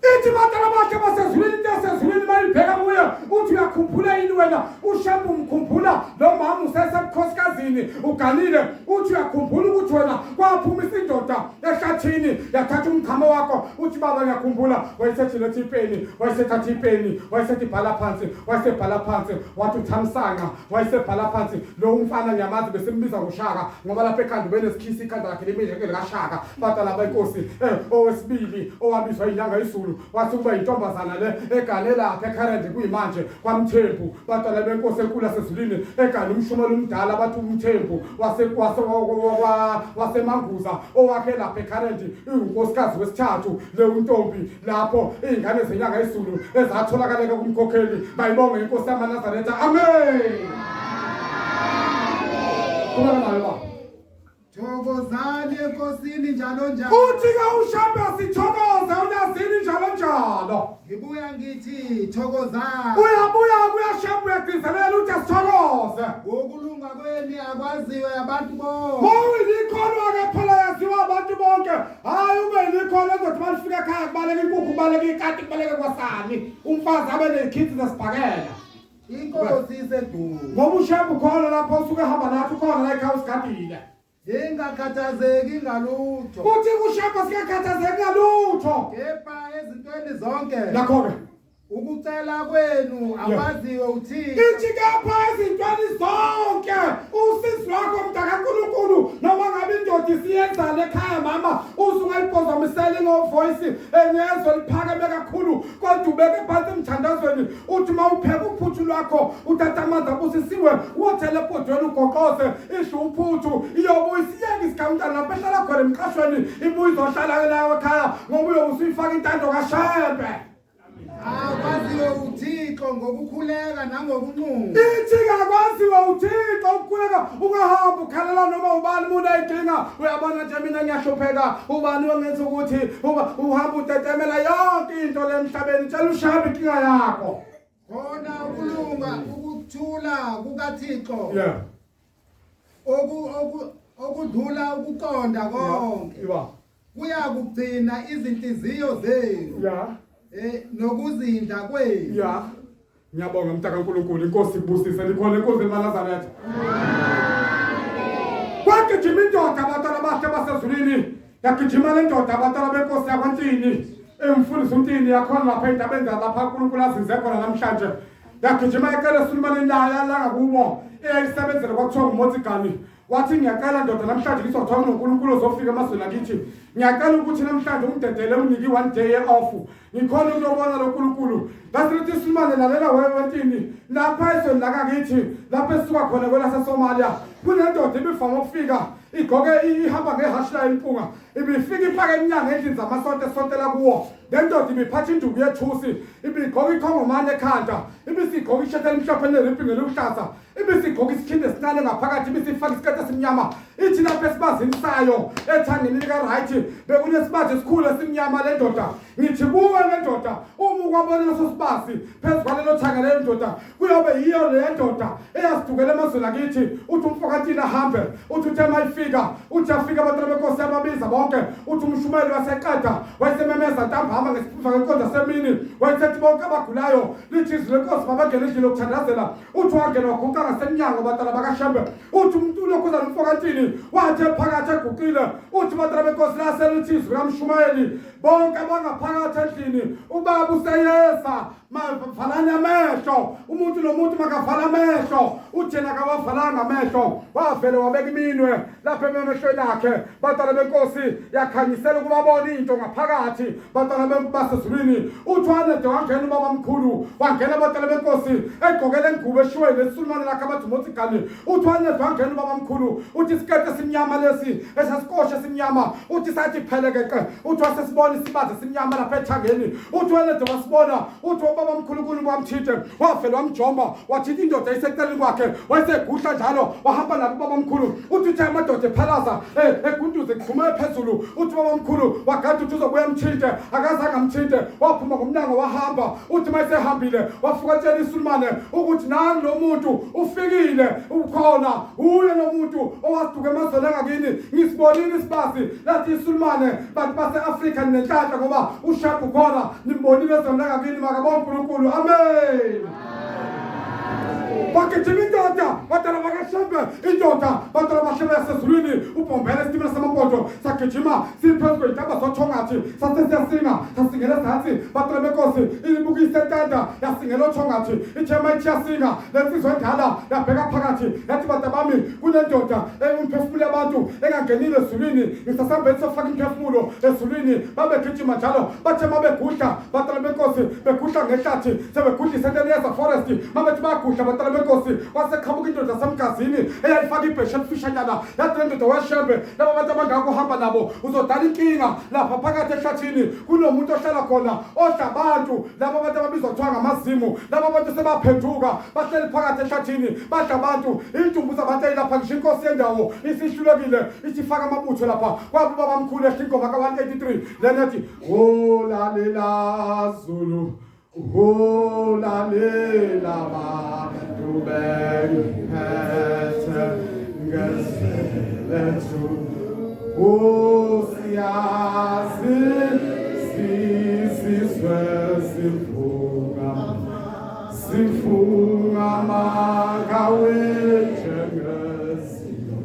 Ithi batala bakhe basezulwini bayibheka kuye uthi uyakhumbula yini wena uShembe umkhumbula lo mama usesebukhosikazi uganile uthi uyakhumbula ukuthi wena kwaphuma isindoda ehlathini yathatha umchamo wakho uthi baba ngiyakhumbula wayesethi lethipeni wayesethatha ipeni wayesethi bhala phansi wayesebhala phansi wathi uthamsanga wayesebhala phansi lo umfana ngiyamazi besimbiza ngoShaka ngoba lapha ekhanda benesikhisi ikhanda lakhe lemizekelo kaShaka batala bainkosi owesibili owabizwa inyanga izulu wathi kuba intombazana le egane lapha eKharende kuyimanje kwaMthembu batala benkosi enkulu asezulwini egane umshumela umdala bathi uMthembu waseManguza owakhe lapha eKharende unkosikazi wesithathu le untombi lapho izingane zenyanga izulu ezatholakala kumkhokheli bayibonga inkosi yamaNazaretha amen. Kuma nayo ba Thokozani enkosini njalo njalo. Uthi ke uShambe sithokoze unyazini njalo njalo. Ngibuya ngithi thokozani. Uyabuya kuyashambe uyagcizelela uthi asithokoze. Ukulunga kweni akwaziwe abantu bonke. Mawuyikhona ke phela yaziwa abantu bonke. Hayi ube likhona ezothi malifika ekhaya kubaleka inkukhu kubaleka ikati kubaleka kwasani. Umfazi abe nekids zasibhakela. Inkosi isedumo. Ngoba uShambe ukhona lapho usuke ehamba nathi ukhona la ekhaya usigadile. Ingakhathazeki ngalutho. Uthi uShambe sikakhathazeki ngalutho. Kepha ezintweni zonke. Lakho-ke Ukucela kwenu akwaziwe uthixo. ithi kepha ezintweni zonke usizi lwakho mntakaNkulunkulu noma ngabe indoda isiyenzana ekhaya mama usuke liphozamisele ngovoice engezwe liphakeme kakhulu kodwa ubeke phansi emthandazweni uthi mawupheka uphuthu lwakho uthatha amanzi abusisiwe wothele ebhodweni ugoqoze isho uphuthu iyobuye isiyeke isikhawuntana lapho ehlala khona emqashweni ibuye izohlala layo ekhaya ngoba uyobe usuyifaka intando kaShembe. Akwaziwe uthixo ngokukhuleka nangokunquma. Ithi akwaziwe uthixo ukukhuleka ungahamba ukhalela noma ubani umuntu ayidinga uyabona nje mina ngiyahlupheka ubani ongenza ukuthi uhamba utetemela yonke into lemhlabeni tshela uShambe inkinga yakho. Khona ukulunga ukuthula kukaThixo. Yeah. Okudlula ukuqonda konke. Iba. Kuyakugcina izinhliziyo zenu. Yeah. Nokuzinda kwenu. Yeah. Ngiyabonga mntakaNkulunkulu inkosi kubusise likhona inkosi eMalazaretha. Kwagijima indoda abantwana bakhe basezulwini yagijima le ndoda abantwana benkosi yakwaNtini emfundisa uNtini yakhona lapha endabeni lapha uNkulunkulu azinze khona namhlanje yagijima ecela eSulumane naye yalanga kubo eyayisebenzela kwakuthiwa nguModzigani wathi ngiyacela ndoda namhlanje ngizothola uNkulunkulu uzofika emazweni akithi ngiyacela ukuthi namhlanje ungidedele uniki 1 day off ngikhona ukubona lo uNkulunkulu ngasithi iSulumane lalela weNtini lapha ezweni lakakithi lapha esuka khona kwelaseSomalia kunendoda ibifama ukufika igqoke ihamba ngehashla impunga ibifika iphaka eminyanga endlini zamasonto esontela kuwo lendoda ibiphatha induku yethusi ibigqoka ikhongomane ekhanda ibisigqoka ishati elimhlophe neriphi ngeluhlaza ibisigqoka isikhinde esincane ngaphakathi ibisifaka isiketi esimnyama ithi lapha esibazini sayo ethangeni lika-right bekunesibhaji esikhulu esimnyama le ndoda ngithi kuwe le ndoda uma ukwabona leso sibasi phezu kwalelo thanga le ndoda kuyobe yiyo le ndoda eyasidukela emazweni akithi uthi umfokaNtini ahambe uthi uthe mayifika uthi afika abantwana benkosi ababiza bonke uthi umshumayeli waseqeda wayesememeza ntambama ngesiphuza ngenkonzo yasemini wayethethi bonke abagulayo lithi izwi lenkosi mabangena endlini yokuthandazela uthi wangena waguqa ngasemnyango abantwana bakaShembe uthi umuntu ulokhuza nomfokaNtini wathi phakathi eguqile uthi abantwana benkosi laselithi izwi likamshumayeli bonke abangaphakathi endlini ubaba useyesa mavalani amehlo umuntu nomuntu makavala amehlo uthi yena kawavalanga amehlo wavele wabeka iminwe lapha emehlweni akhe bantwana benkosi yakhanyisela ukuba babone into ngaphakathi bantwana basezulwini uthi wanede wangena ubaba mkhulu wangena abantwana benkosi egqokele ingubo eshweni leSulumane lakhe abathi Modzigani uthi wanede wangena ubaba mkhulu uthi isikete esimnyama lesi esasikoshe esimnyama uthi sathi phelekeke uthi wasesibona isibazi esimnyama lapha ethangeni uthi wanede wasibona uthi ubaba mkhulu wamthithe wavela wamjomba wathi indoda iseceleni kwakhe wayesegudla njalo wahamba nabo ubaba mkhulu uthi uthe amadoda ephalaza egunduze kuphuma phezulu uthi ubaba mkhulu wagada uthi uzobuya amthinte akazange amthinte waphuma ngomnyango wahamba uthi mayesehambile wafukatshela iSulumane ukuthi nani lo muntu ufikile ukhona uye lo muntu owasiduka emazweni angakini ngisibonile isibasi lathi iSulumane bantu base-Afrika nenhlanhla ngoba uShambe ukhona nimbonile ezweni langakini makabonke uNkulunkulu amen. Bagijima indoda bantwana bakaShembe indoda bantwana baShembe yasezulwini ubhombela esitimela samabhodo sagijima siphezu kwey'ntaba zothongathi sasiyasinga sasingela ezansi bantwana benkosi ilibuka isentanda yasingela othongathi ithema ithi yasinga lensizwa endala yabheka phakathi yathi bantu bami kunendoda umphefumulo yabantu engangenile ezulwini ngisasambeni sofaka imphefumulo ezulwini babegijima njalo bathe mabegudla bantwana benkosi begudla ngehlathi sebegudla isenteni yeza forest mabethi bagudla bantwana batala benkosi waseqhamuka indoda yasemgazini eyayifaka ibhesha elifishanyana yathi le ndoda weshembe laba bantu abangakuhamba nabo uzodala inkinga lapha phakathi ehlathini kunomuntu ohlala khona odla abantu laba bantu ababizwa kuthiwa ngamazimu laba bantu sebaphenduka bahleli phakathi ehlathini badla abantu intumbu zabantu eyilapha ngisho inkosi yendawo isihlulekile isifaka amabutho lapha kwabo babamkhulu ehla ingoma ka-183 lena yathi lalela Zulu lalela bantu bengiphethe ngeselethu siyazi sizwe sifunga makawethe ngezimo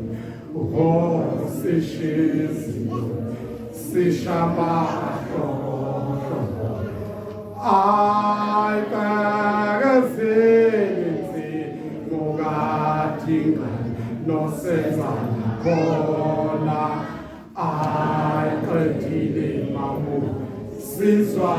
sishizi sishamahlo ay kagazini ngokatinga nosenzana khona ay qedile mamu sizwa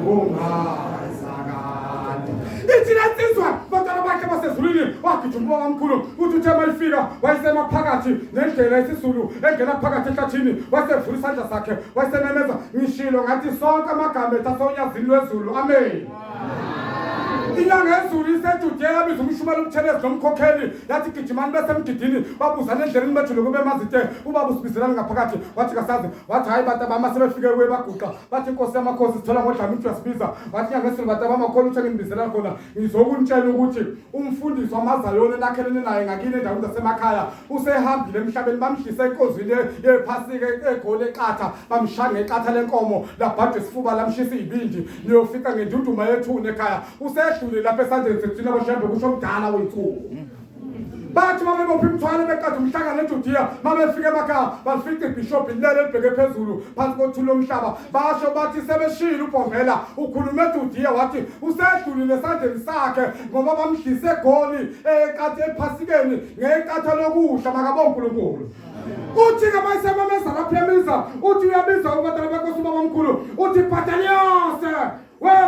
ngongazakade ithina sizwa bantwana bakhe basezulwini wagijima ubabamkhulu uthi uthe mayifika wayesemaphakathi nendlela yesizulu engena phakathi ehlathini wasevula isandla sakhe wayesememeza ngishilo ngathi sonke amagama ethu asonyazini lwezulu amen. Inyanga yezulu isejude yabiza umshumela umthelezi nomkhokheli yathi gijimani besemgidini babuzana endleleni bethule kube mazite ubaba usibizelana ngaphakathi wathi kasazi wathi hayi bantu abama sebefike kuye baguqa bathi inkosi yamakhosi sithola ngodlame uthi uyasibiza wathi inyanga yezulu bantu abamakhona uthi nginibizela khona ngizokuntshela ukuthi umfundisi wamazalwane nakhelene naye ngakini endaweni zasemakhaya usehambile emhlabeni bamhlisa enkozini yephasika egoli eqatha bamshanga eqatha lenkomo labhadwe isifuba lamshisa ibindi niyofika ngendunduma yethune ekhaya lapha esandleni sethina boshembe kusho mdala wethu bathi mabebopha imthwalo beqada umhlangano eJudiya mabefika emakhaya bafika ibishop ilele libheke phezulu phansi kothula omhlaba basho bathi sebeshila uBhongela ukhuluma eJudiya wathi usedlulile esandleni sakhe ngoba bamhlise egoli eqathe ephasikeni ngeqatha lokuhla makabonga uNkulunkulu. Uthi ke bayisebameza lapha emiza uthi uyabiza ubatala benkosi babamkhulu uthi battalions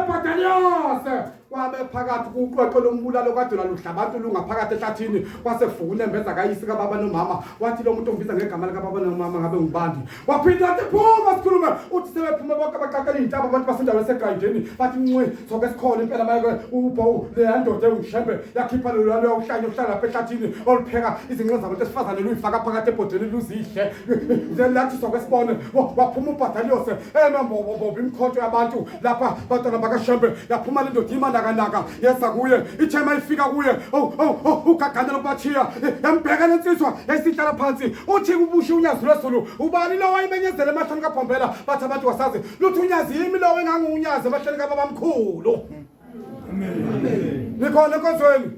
battalions wabe phakathi kuqweqwe lombulalo kade laluhla abantu lungaphakathi ehlathini kwasevuka unembeza kayisi kababa nomama wathi lo muntu ongibiza ngegama lika baba nomama ngabe ngubandi waphinda wathi phuma sikhulume uthi sebephuma bonke abaqaqela intaba abantu basendaweni segayideni bathi ncwe soke sikhona impela mayeke ubho leyandoda engishembe yakhipha lo lalo uhlanye uhlala lapha ehlathini olupheka izinqe zabantu esifazane luyifaka phakathi ebhodweni luzihle lathi soke sibone waphuma uBattalios emambobo imkhonto yabantu lapha bantwana bakashembe yaphuma le ndoda imana kanaka yesa kuye ithema ifika kuye ugagana lokubathiya yambheka lensizwa yasihlala phansi uthi kubusha unyazi lwesulu ubani lo wayimenyezela emahlweni kaBhombela bathi abantu wasazi luthi unyazi yimi lo engangunyazi emahlweni kababamkhulu. Amen. Nikhona enkonzweni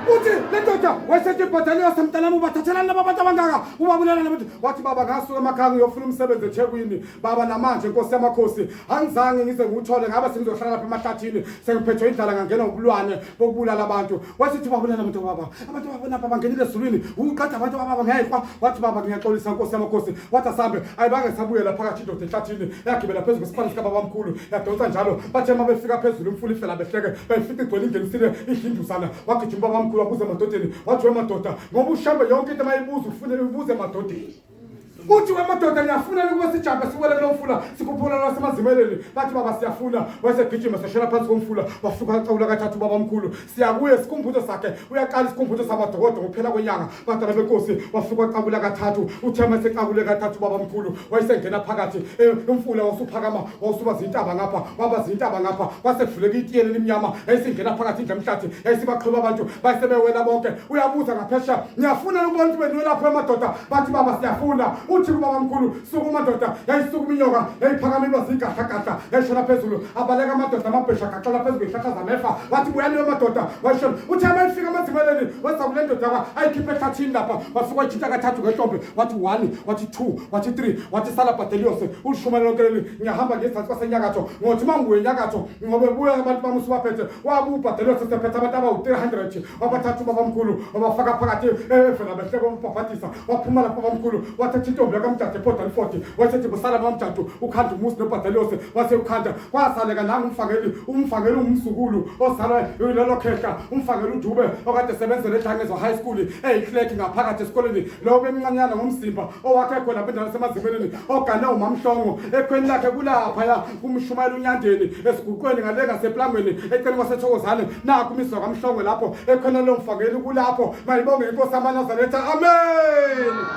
uthi le ndoda wayesethi iBattalions mntanami ubathathelana laba bantu abangaka ubabulala nabantu wathi baba ngasuka emakhaya ngiyofuna umsebenzi eThekwini baba namanje inkosi yamakhosi angizange ngize nguthole ngabe sengizohlala lapha emahlathini sengiphethwe indlala ngangena ubulwane bokubulala abantu wasithi babulala abantu baba abantu babona baba ngenile ezulwini uqatha abantu baba ngayikwa wathi baba ngiyaxolisa inkosi yamakhosi wathi asambe ayibange sabuyela phakathi indoda ehlathini yagibela phezulu kwesipani sikababamkhulu yadonsa njalo bathe mabefika phezulu umfula ifela behleke bayifika igcwele ingenisile ihindusana wagijima babamkhulu wabuza emadodeni wathi wemadoda ngoba ushambe yonke into mayibuza ufunele ubuze emadodeni uthi wemadoda ngiyafunela ukuba sijambe siwele kulo mfula sikhuphula lwasemazimeleni bathi baba siyafuna wayesegijima seshela phansi komfula wafika ecawula kathathu babamkhulu siyakuye isikhumbuzo sakhe uyaqala isikhumbuzo samadokodo ngokuphela kwenyanga bantwana benkosi wafika ecawula kathathu uthema secawule kathathu babamkhulu wayesengena phakathi umfula wasuphakama wasuba zintaba ngapha waba zintaba ngapha wasevuleka itiyeni limnyama yayisingena phakathi indlemhlathi yayisibaxhuba abantu bayisebewela bonke uyabuza ngaphesha ngiyafuna ukubona ukuthi beniwe lapho emadoda bathi baba siyafuna uthi babamkhulu sukuma madoda yayisukuma inyoka yayiphakama ibazigahla yayishona phezulu abaleka amadoda amabhesha gaxela phezulu ihlahla zamefa wathi buyani madoda washona uthi amayifika amazimeleni wenza kule ndoda ayikhipha ehlathini lapha wafika ijita kathathu ngehlombe wathi 1 wathi 2 wathi 3 wathi sala Battalions ulishuma lonkeleli ngiyahamba ngezantsi kwasenyakatho ngothi manguye enyakatho ngobe buya abantu bamusu baphethe wabu uBattalions sephethe abantu abawu300 wabathathu babamkhulu wabafaka phakathi efela behleko umpaphatisa waphuma lapha babamkhulu wathatha into intombi yakamjadu ePort Alford wasethi busala bamjadu ukhanda umusi nobhadalose wase ukhanda kwasaleka nanga umfangeli umsukulu ozalwa yilelo khehla umfangeli uDube okade sebenzele eJangezo High School eyiclerk ngaphakathi esikoleni lo bemncanyana ngomzimba owakhe khona bendawo semazimeleni ogana uMamhlongo ekhweni lakhe kulapha ya kumshumayela unyandeni esiguqweni ngalenga seplangweni eceleni kwaseThokozane naku umiswa kaMhlongo lapho ekhona lo mfangeli kulapho mayibonge inkosi amaNazaretha amen.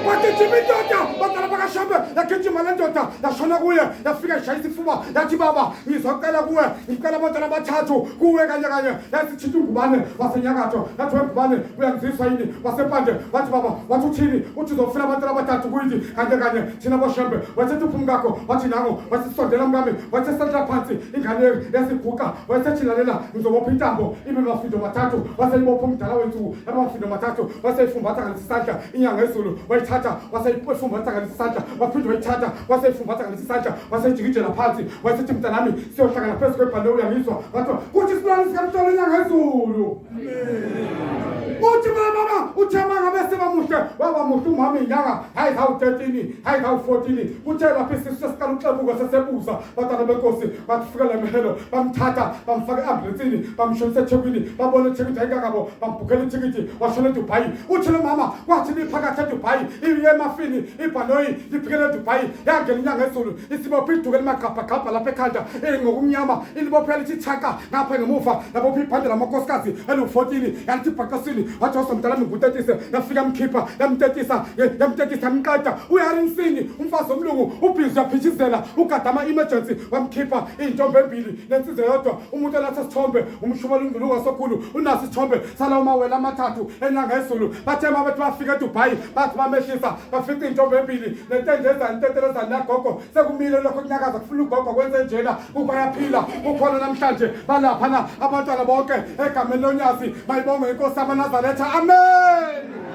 Wathi Jimitoda batala bakashambe yakijima lendoda yashona kuye yafika ishayisa ifuba yathi baba ngizocela kuwe ngicela abantwana abathathu kuwe kanye yathi thithu ngubane wasenyakatho yathi ngubane uyangiziswa yini wasempande wathi baba wathi uthini uthi uzofuna abantwana abathathu kuyithi kanye thina boshambe wathi uphumi kakho wathi nango wathi sondela mkami wathi sentla phansi ingane yasiguqa wathi lalela ngizobopha intambo ibe mafindo mathathu waseyibopha umdala wensuku amafindo mathathu waseyifumbatha ngalesisandla inyanga ezulu waseyifumbatha ngalesisandla waphinde wayithatha waseyifumbatha ngalesisandla waseyijikijela phansi wasethi mntanami siyohlangana phezu kwebhande uyangizwa wathi kuthi isilwane sikamtolo inyanga ezulu uthi mama uthema ngabe sebamuhle wabamuhle umama inyanga hayi hawu 13 hayi hawu 14 uthe lapha isisikala uxebuka sesebuza batana benkosi bafika lemhelo bamthatha bamfaka eambulensini bamshonisa eThekwini babona eThekwini ayikakabo bambhukhela itikiti washona eDubai uthi lo mama kwathi liphakathi eDubai iye emafini ibhanoyi liphikele eDubai yangena inyanga ezulu isibopha iduke limagqabha lapha ekhanda ngokumnyama ilibophela lithi thaka ngapha ngemuva labopha ibhande lamakosikazi elu14 yathi bhaqasini wathi wasomdala ngikutetise yafika mkhipha yamtetisa yamqada uyarinsini umfazi omlungu ubhizi yaphithizela ugadama emergency wamkhipha intombi embili nensize yodwa umuntu olathi sithombe umshumela unguluka sokhulu unasi isithombe sala umawela amathathu enyanga ezulu bathe mabethi bafika eDubai bathi bamehlisa bafika intombi embili nententeleza nagogo sekumile lokho kunyakaza kufuna ugogo kwenze njena kubayaphila ukhona namhlanje balapha abantwana bonke egameni lonyasi mayibonge inkosi amaNazaretha amen.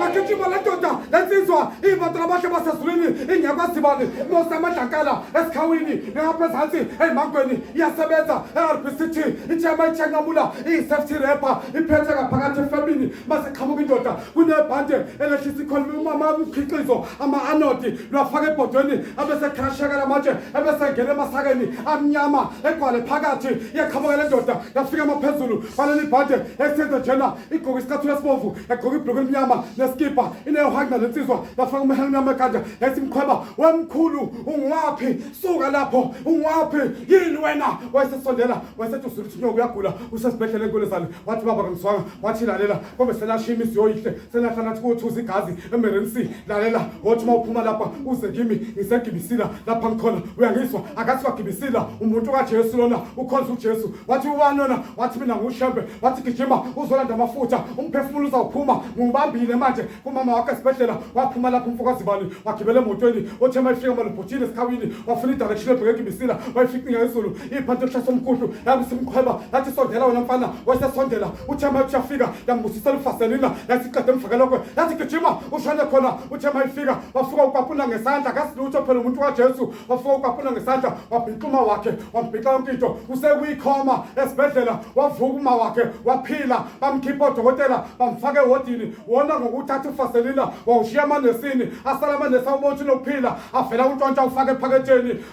Bakijima lendoda lensizwa ibantwana bahle basezulwini ingekwasibani nosamadlankala esikhawini ngapha ezantsi emangweni iyasebenza eRBCT ijama ichangamula i-safety rapper iphethe ngaphakathi efamini maseqhamuka indoda kunebhande elehlisa ikhona umama umkhiqizo ama-anodi lwafaka ebhodweni abesekrashekela amatshe abesengena emasakeni amnyama egcwale phakathi iyaqhamuka lendoda yafika amaphezulu baleli bhande esenze njena igqoka isikhathula esibomvu yagqoka ibhuluku elimnyama neskipa ineyohanga lensizwa yafaka umehelo omnyama ekhanda yathi mkhweba wemkhulu ungwaphi suka lapho ungwaphi yini wena wayesesondela wayesethi usuthi nyoko uyagula usesibhedlela enkolezane wathi baba kamswanga wathi lalela kombe selashiya imisi yoyihle senahlala nathi kuthuza igazi emergency lalela wathi mawuphuma lapha uze kimi ngisegibisila lapha ngikhona uyangizwa akathi wagibisila umuntu kaJesu lona ukhonza uJesu wathi ubanona wathi mina ngushembe wathi gijima uzolanda amafutha umphefumulo uzawuphuma ngubambile manje kumama wakhe esibhedlela waphuma lapha umfokazibani wagibela emotweni othe mayifika malubhutini esikhawini wafuna idirection ebheke ibisila wayifika ngezulu iphanto kushasa umkhuhlu yabisimkhweba yathi sondela wena mfana wayesesondela uthe mayifika yambusisela ufaselina yathi qede emfakelokwe yathi gijima ushone khona uthe mayifika wafika ukwapuna ngesandla kasilutho phela umuntu kaJesu wafika ukwapuna ngesandla wabhiquma wakhe wambhiqa yonke into usekuyikhoma esibhedlela wavuka uma wakhe waphila bamkhipha odokotela bamfaka ewodini wona ngokuthatha ufaselina wawushiya amanesini asala amanesi awubothi nokuphila avela untshontsha ufake ephaketheni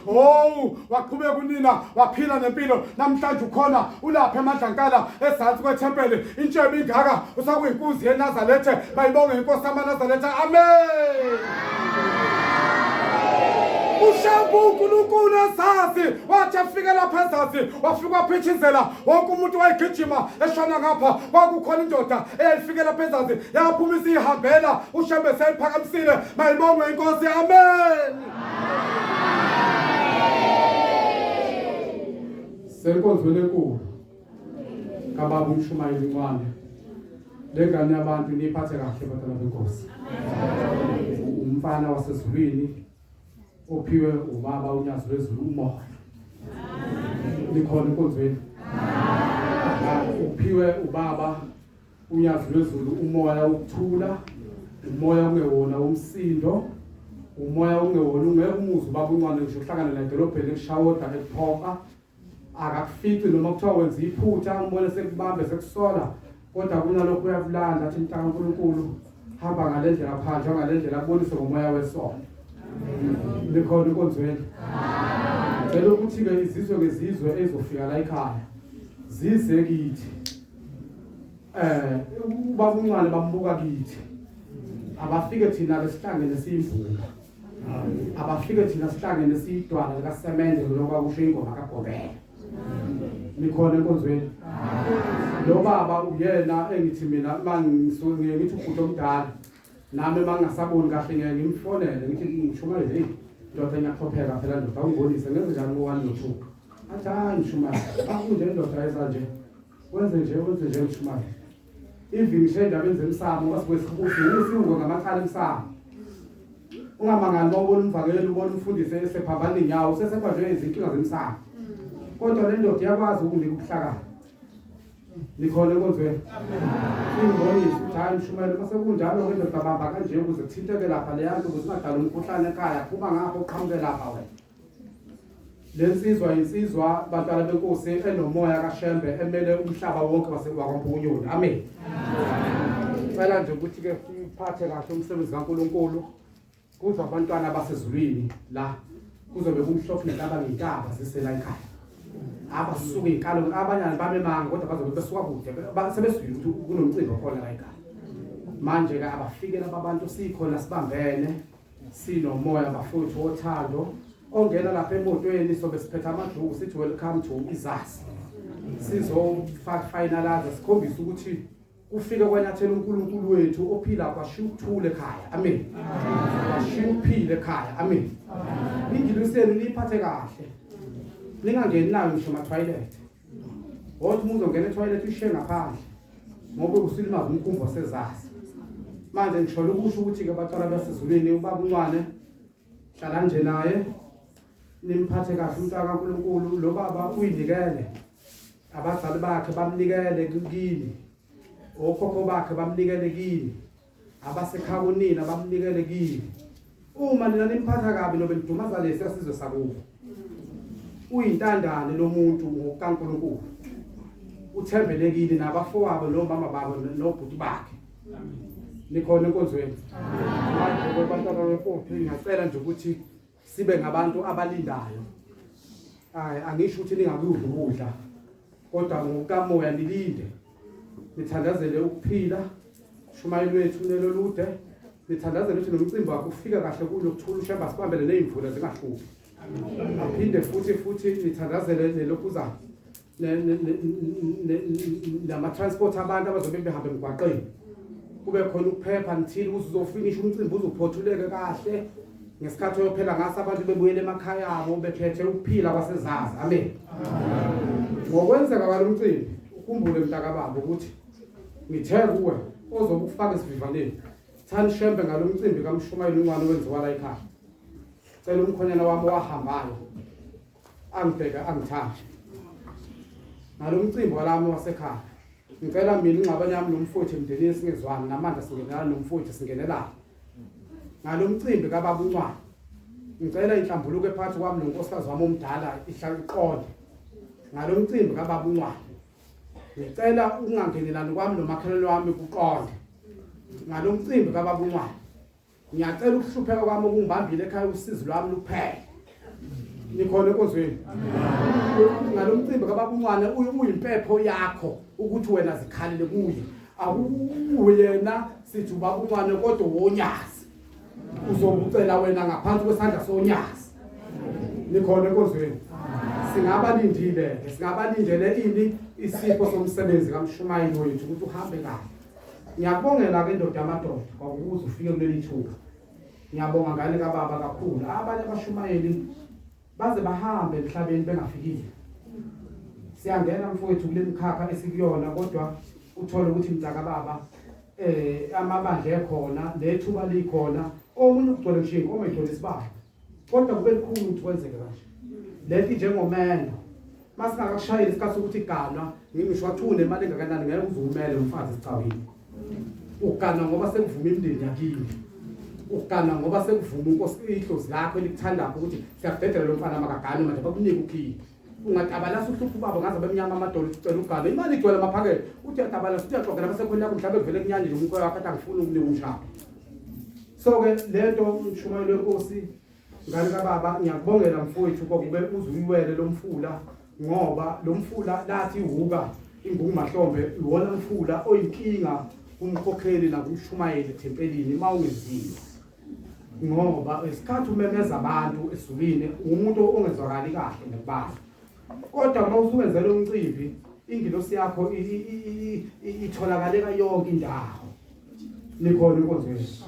waqhubeka unina waphila nempilo namhlanje ukhona ulapha emadlankala ezantsi kwethempeli intshebe ingaka usakuyinkunzi yeNazaretha bayibonge inkosi amaNazaretha amen. Ushambu uNkulunkulu esazi wathi afike lapha ezazi wafika waphithizela wonke umuntu wayegijima eshona ngapha kwakukhona indoda eyayifike lapha ezazi yaphuma isihambela ushambe seyiphakamisile mayibonge inkosi amen. Senkonzweni enkulu kababa umshumayeli incwane lengane yabantu niphathe kahle batana benkosi umfana wasezulwini uphiwe ubaba unyazo lwezulu umoya likhona enkonzweni uphiwe ubaba unyazo lwezulu umoya ukuthula umoya ungewona umsindo umoya ungewona ungekumuzi ubaba uncane nje uhlangana nedolobheni eShawota ePhoka akakufici noma kuthiwa wenza iphutha umbone sekubambe sekusola kodwa kunalokho uyavulanda athi mntaka uNkulunkulu hamba ngalendlela phandle ngalendlela kubonise ngomoya wesono likhona inkonzweni cela ukuthi ke izizwe ngezizwe ezofika la ekhaya zize kithi ubaba uncane bambuka kithi abafike thina lesihlangene siyimvuma abafike thina sihlangene siyidwala likasemende lokho kusho ingoma kaGobela likhona inkonzweni lo baba uyena engithi mina mangisuke ngithi ubhuti omdala nami mangasaboni kahle ngeke ngimfonele ngithi ngishumayele hey ndoda ngiyakhopheka phela ndoda ungibonise ngenze njani ngo1 no2 athi hayi ngishumayele akunje ndoda yesanje wenze nje ngishumayele even ngishenja benze emsamo basikwesikhulu ngamakhala emsamo ungamangani bawubona umvakeli ubona umfundisi esephambana inyawo sesepa nje izinkinga zemsamo kodwa le ndoda iyakwazi ukunika ubuhlakani likhona enkonzweni ingibonise ukuthi hayi mshumayeli mase kunjalo ke ndoda bamba kanje ukuze kuthinteke lapha le yanto ukuze singadala umkhuhlane ekhaya phuma ngapho uqhamuke lapha wena lensizwa insizwa bantwana benkosi enomoya kaShembe emele umhlaba wonke waseKwaMpunyoni amen cela nje ukuthi ke siphathe kahle umsebenzi kaNkuluNkulu kuzwa abantwana basezulwini la kuzobe kumhlophe nentaba ngintaba sisela ekhaya abasuka inkalo abanyana bamemanga kodwa bazobe besuka kude sebesizwe ukuthi kunomcimbi okhona la ekhaya manje ke abafike laba bantu sikhona sibambene sinomoya bafuthu othando ongena lapha emotweni sobe siphethe amaduku sithi welcome to Izazi sizo finalize sikhombisa ukuthi ufike kwanyathela uNkulunkulu wethu ophila kwashuthule ekhaya amen washuphile ekhaya amen ingiluseni liphathe kahle ningangeni nayo ngisho ma toilet wothi umuntu ongena etoilet ushiye ngaphandle ngoba usilimaza umkhumbi wasezazi manje ngisho ukusho ukuthi ke abatwala basezulwini ubaba uncane hlala nje naye nimphathe kahle umntaka kaNkulunkulu lo baba uyinikele abazali bakhe bamnikele kini okhokho bakhe bamnikele kini abasekhawunina bamnikele kini uma nina nimphatha kabi nobe nidumaza lesi asizwe sakubo uyintandane lomuntu ngokaNkulunkulu uthembelekile nabafowabo nomama babo nobhuti bakhe nikhona enkonzweni manje kwabantwana benkosi ngiyacela nje ukuthi sibe ngabantu abalindayo angisho ukuthi ningakudla ukudla kodwa ngokamoya nilinde nithandazele ukuphila shumayeli wethu nelolude nithandazele ukuthi nomcimbi wakho ufika kahle kulo kuthula ushemba sibambele nezimvula zingahluphi aphinde futhi nithandazele nelokuzana nama transport abantu abazobe behamba emgwaqeni kube khona ukuphepha nithile ukuthi uzofinisha umcimbi uzophothuleke kahle ngesikhathi oyophela ngaso abantu bebuyele emakhaya abo bephethe ukuphila kwasezazi amen ngokwenzeka kwalomcimbi ukhumbule mntaka baba ukuthi ngithe kuwe ozobe ufaka isivivaneni thani Shembe ngalomcimbi kaMshumayeli uncane wenziwa la ekhaya cela umkhonyana wami wahambayo angibheka angithande ngalomcimbi walami wasekhaya ngicela mina ingxabano yami nomfowethu emndenini singezwani namandla singenela nomfowethu singenela ngalomcimbi kababa uncane ngicela inhlambuluko ephakathi kwami nonkosikazi wami omdala ihlala iqonde ngalomcimbi kababa uncane ngicela ukungangenelani kwami nomakhelwane wami kuqonde ngalomcimbi kababa uncane ngiyacela ukuhlupheka kwami okungibambile ekhaya usizo lwami luphele nikhona enkonzweni ngalomcimbi kababa uncane uyimpepho yakho ukuthi wena zikhalele kuye awuyena sithi ubaba uncane kodwa wonyazi uzobucela wena ngaphansi kwesandla sonyazi nikhona enkonzweni singabalindele ini isipho somsebenzi kaMshumayeli wethu ukuthi uhambe kahle ngiyabongela ke ndoda amadoda ngokuze ufike kuleli thuba ngiyabonga ngane kababa kakhulu abanye abashumayeli baze bahambe emhlabeni bengafikile siyangena mfowethu kule mkhakha esikuyona kodwa uthola ukuthi mntaka baba amabandla ekhona lethuba likhona omunye ugcwele nshingo omedlule isibaba kodwa kube likhulu ukuthi kwenzeke kanje leti njengomendo masingakakushayela isikhathi ukuthi iganwa ngisho wathune imali engakanani ngeke uzumele umfazi ecawini ukugana ngoba sekuvuma imindeni yakini ukugana ngoba sekuvuma inkosi ihlozi lakho elikuthandayo ukuthi siyakudedela lo mfana makagane manje bakunike ukhiye ungatabalasa uhlupho babo ngaze bemnyama amadolo ucela ugalo imali igcwele maphakela uthi uyatabalasa uthi uyaxoxela basekhona yakho mhlawumbe kuvele kunyandile umkhwe wakho athi angifuni ukunika umshado. So-ke lento umshumayeli wenkosi ngani kababa ngiyakubongela mfowethu kokube uzuyiwele lo mfula ngoba lo mfula lathi uhuka ingumahlombe iwona mfula oyinkinga umkhokheli nakumshumayeliethempelini mawungeziwe ngoba isikhathi umemeza abantu esulwini umuntu ongezwakali kahle nekubala kodwa uma usungenzela umcimbi ingilosi yakho itholakaleka yonke indawo nikhona inkonzo yethu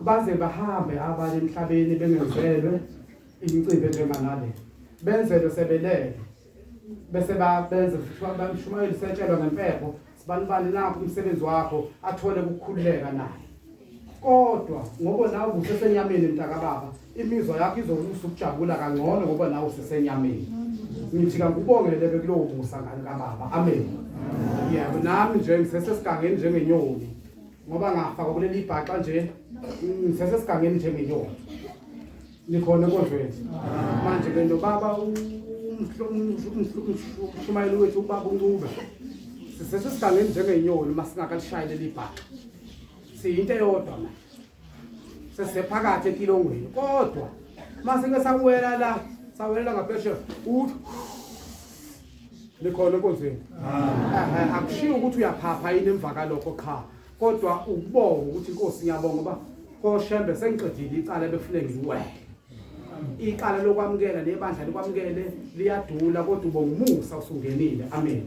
baze bahambe abanye emhlabeni bengenzelwe imicimbi enjenganale benzelwe sebelele bese benze bamshumayeli setshelwa ngempepho sibanibani nakho umsebenzi wakho athole ukukhululeka naye kodwa ngoba nawe usesenyameni mntakababa imizwa yakho izokusa ukujabula kangcono ngoba nawe usesenyameni ngithi ngikubongele bekulowo busa ngani kababa amen yebo nami nje ngisesesigangeni njengenyoni ngoba ngafaka kuleli ibhaxa nje ngisesesigangeni njengenyoni nikhona kodweni manje ke ndo baba umshumayeli wethu ubaba uNcube sisesesigangeni njengenyoni masingakalishayile leli ibhaxa siyinto eyodwa manje sesephakathi empilongweni kodwa masike sakuwela la sawela ngaphesheya nikhona enkonzweni akushiyo ukuthi uyaphapha yini emva lokho cha kodwa ukubonga ukuthi inkosi ngiyabonga ngoba koshembe sengiqedile icala befune ngiwele icala lokwamukela lebandla lokwamukele liyadula kodwa ubonga umusa usungenile amen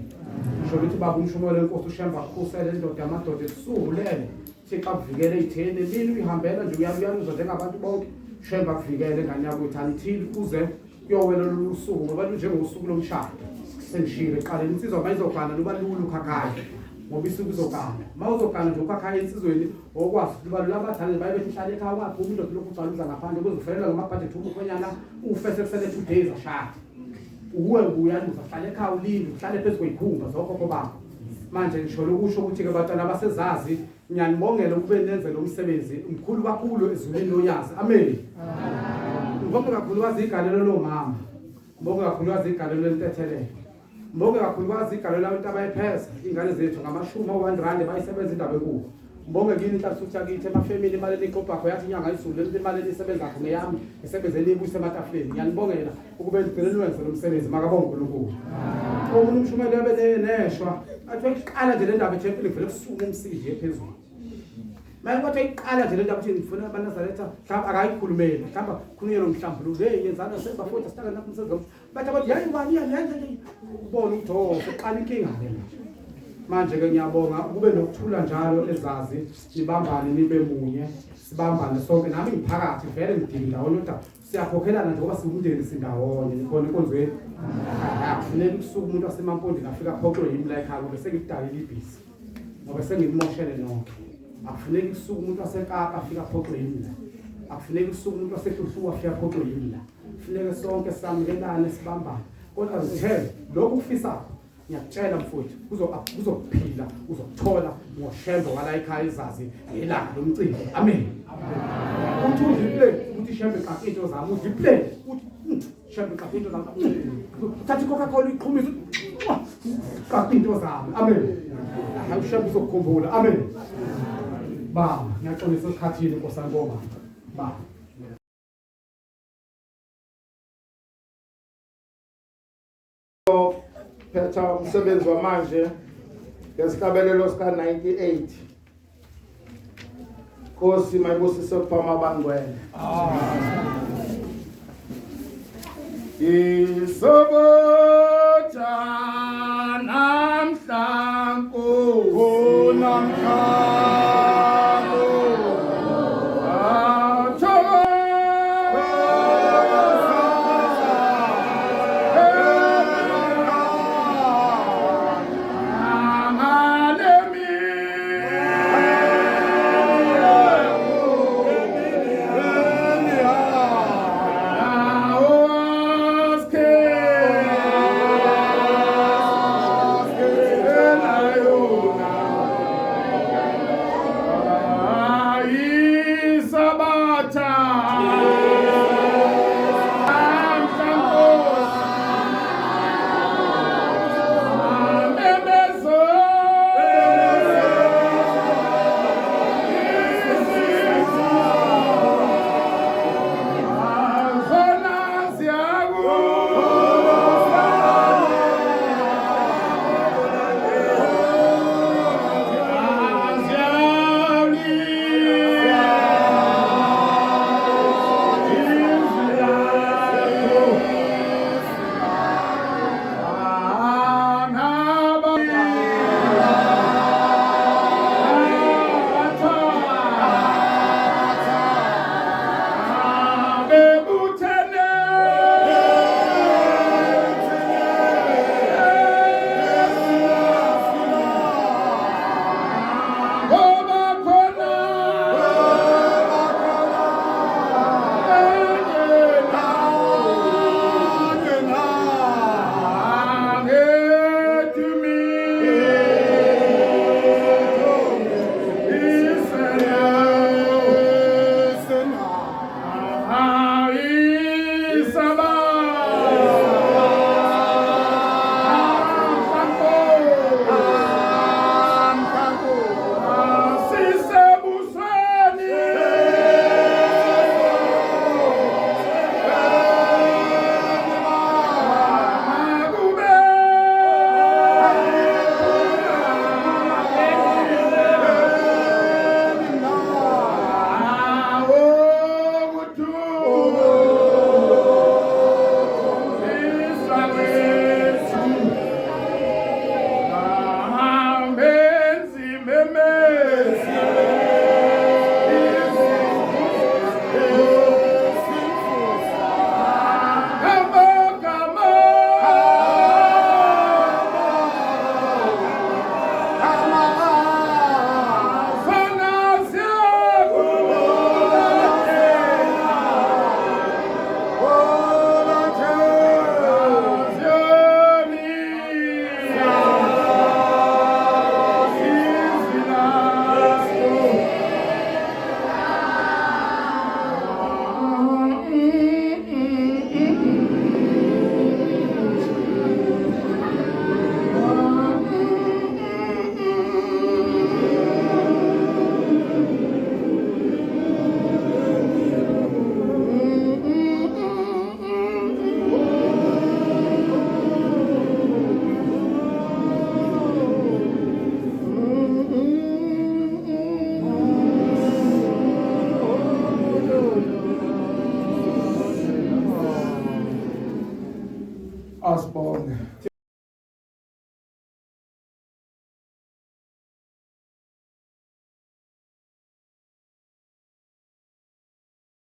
ngisho ukuthi baba umshumayeli wenkosi ushemba khusele indoda amadoda esuhulele Thixo akuvikele itheni lini uyihambela nje uyaluza njengabantu bonke shemba kuvikele ngani yakho until uze kuyowela lolu suku ngoba njengosuku lomshado sengishilo eqaleni insizwa bayizogana luba lulu ukhakhaya ngoba isuku izogana mawuzogana nje ukhakhaya insizweni okwazi ukubalula abadala baye bethi hlale ekhaya wakho umuntu lokhu ucaluza ngaphandle kuzofanele ngama-budget umukhonyana ufese kusele 2 days ashade uwe uyaluza hlale ekhaya ulinde uhlale phezu kweyikhumba zokhokho bakho manje ngisholo ukusho ukuthi ke batwana basezazi ngiyanibongela ukube nenze lo msebenzi umkhulu kakhulu ezulwini loyazi amen ngibonge kakhulukazi igalelo lomama ngibonge kakhulukazi igalelo lentethelelo ngibonge kakhulukazi igalelo labantu abayipheza ingane zethu ngamashumi R1 bayisebenza indaba enkulu ngibonge kini inhlanhla yakithi emafamily imali enikopakho yathi inyanga izulu imali enisebenza ngakho ngeyami isebenzele ibuyise ematafuleni ngiyanibongela ukube nigcine niwenze lo msebenzi makabonge uNkulunkulu omunye umshumeli yabe neshwa athi iqala nje le ndaba ethempelini vele kusuma umsiji ephezulu manje kwathi iqala nje le ndaba ukuthi ngifuna abanazaretha mhlawumbe akayikhulumeli mhlawumbe khulunyelo mhlawumbe hey yenzana sebafunda sitanga nakho umsebenzi bathi abathi yayi ubani yenze ubone ukuthi uqala inkinga le manje ke ngiyabonga kube nokuthula njalo ezazi sibambane nibe munye sibambane sonke nami ngiphakathi vele ngidinga ndawonye siyakhokhelana nje ngoba singumndeni sindawonye nikhona enkonzweni akufuneki kusuka umuntu wasemampondini afika phoqwe yimi la ekhaya ngoba sengidalile ibhisi ngoba sengimoshele nonke akufuneki kusuka umuntu waseKapa afika phoqwe yimi la akufuneki kusuka umuntu waseHluhluwa afika phoqwe yimi la kufuneka sonke samukelane sibambane kodwa ngithele lokhu kufisa ngiyakutshela mfowethu uzophila uzothola ngoshembo wala ekhaya izazi ngelanga lomcimbi amen uthi uziplay ukuthi shembe qapha into zami uziplay uthi shembe qapha into zami uthatha iCoca-Cola iqhumisa qapha into zami amen hayi shembe uzokukhumbula amen baba ngiyaxolisa esikhathini nkosana ngoma baba phetha umsebenzi wamanje ngesikabelelo sika 98 Nkosi mayibusise kuphama bangwele Isobota namhlanko namhlanko Asibonge.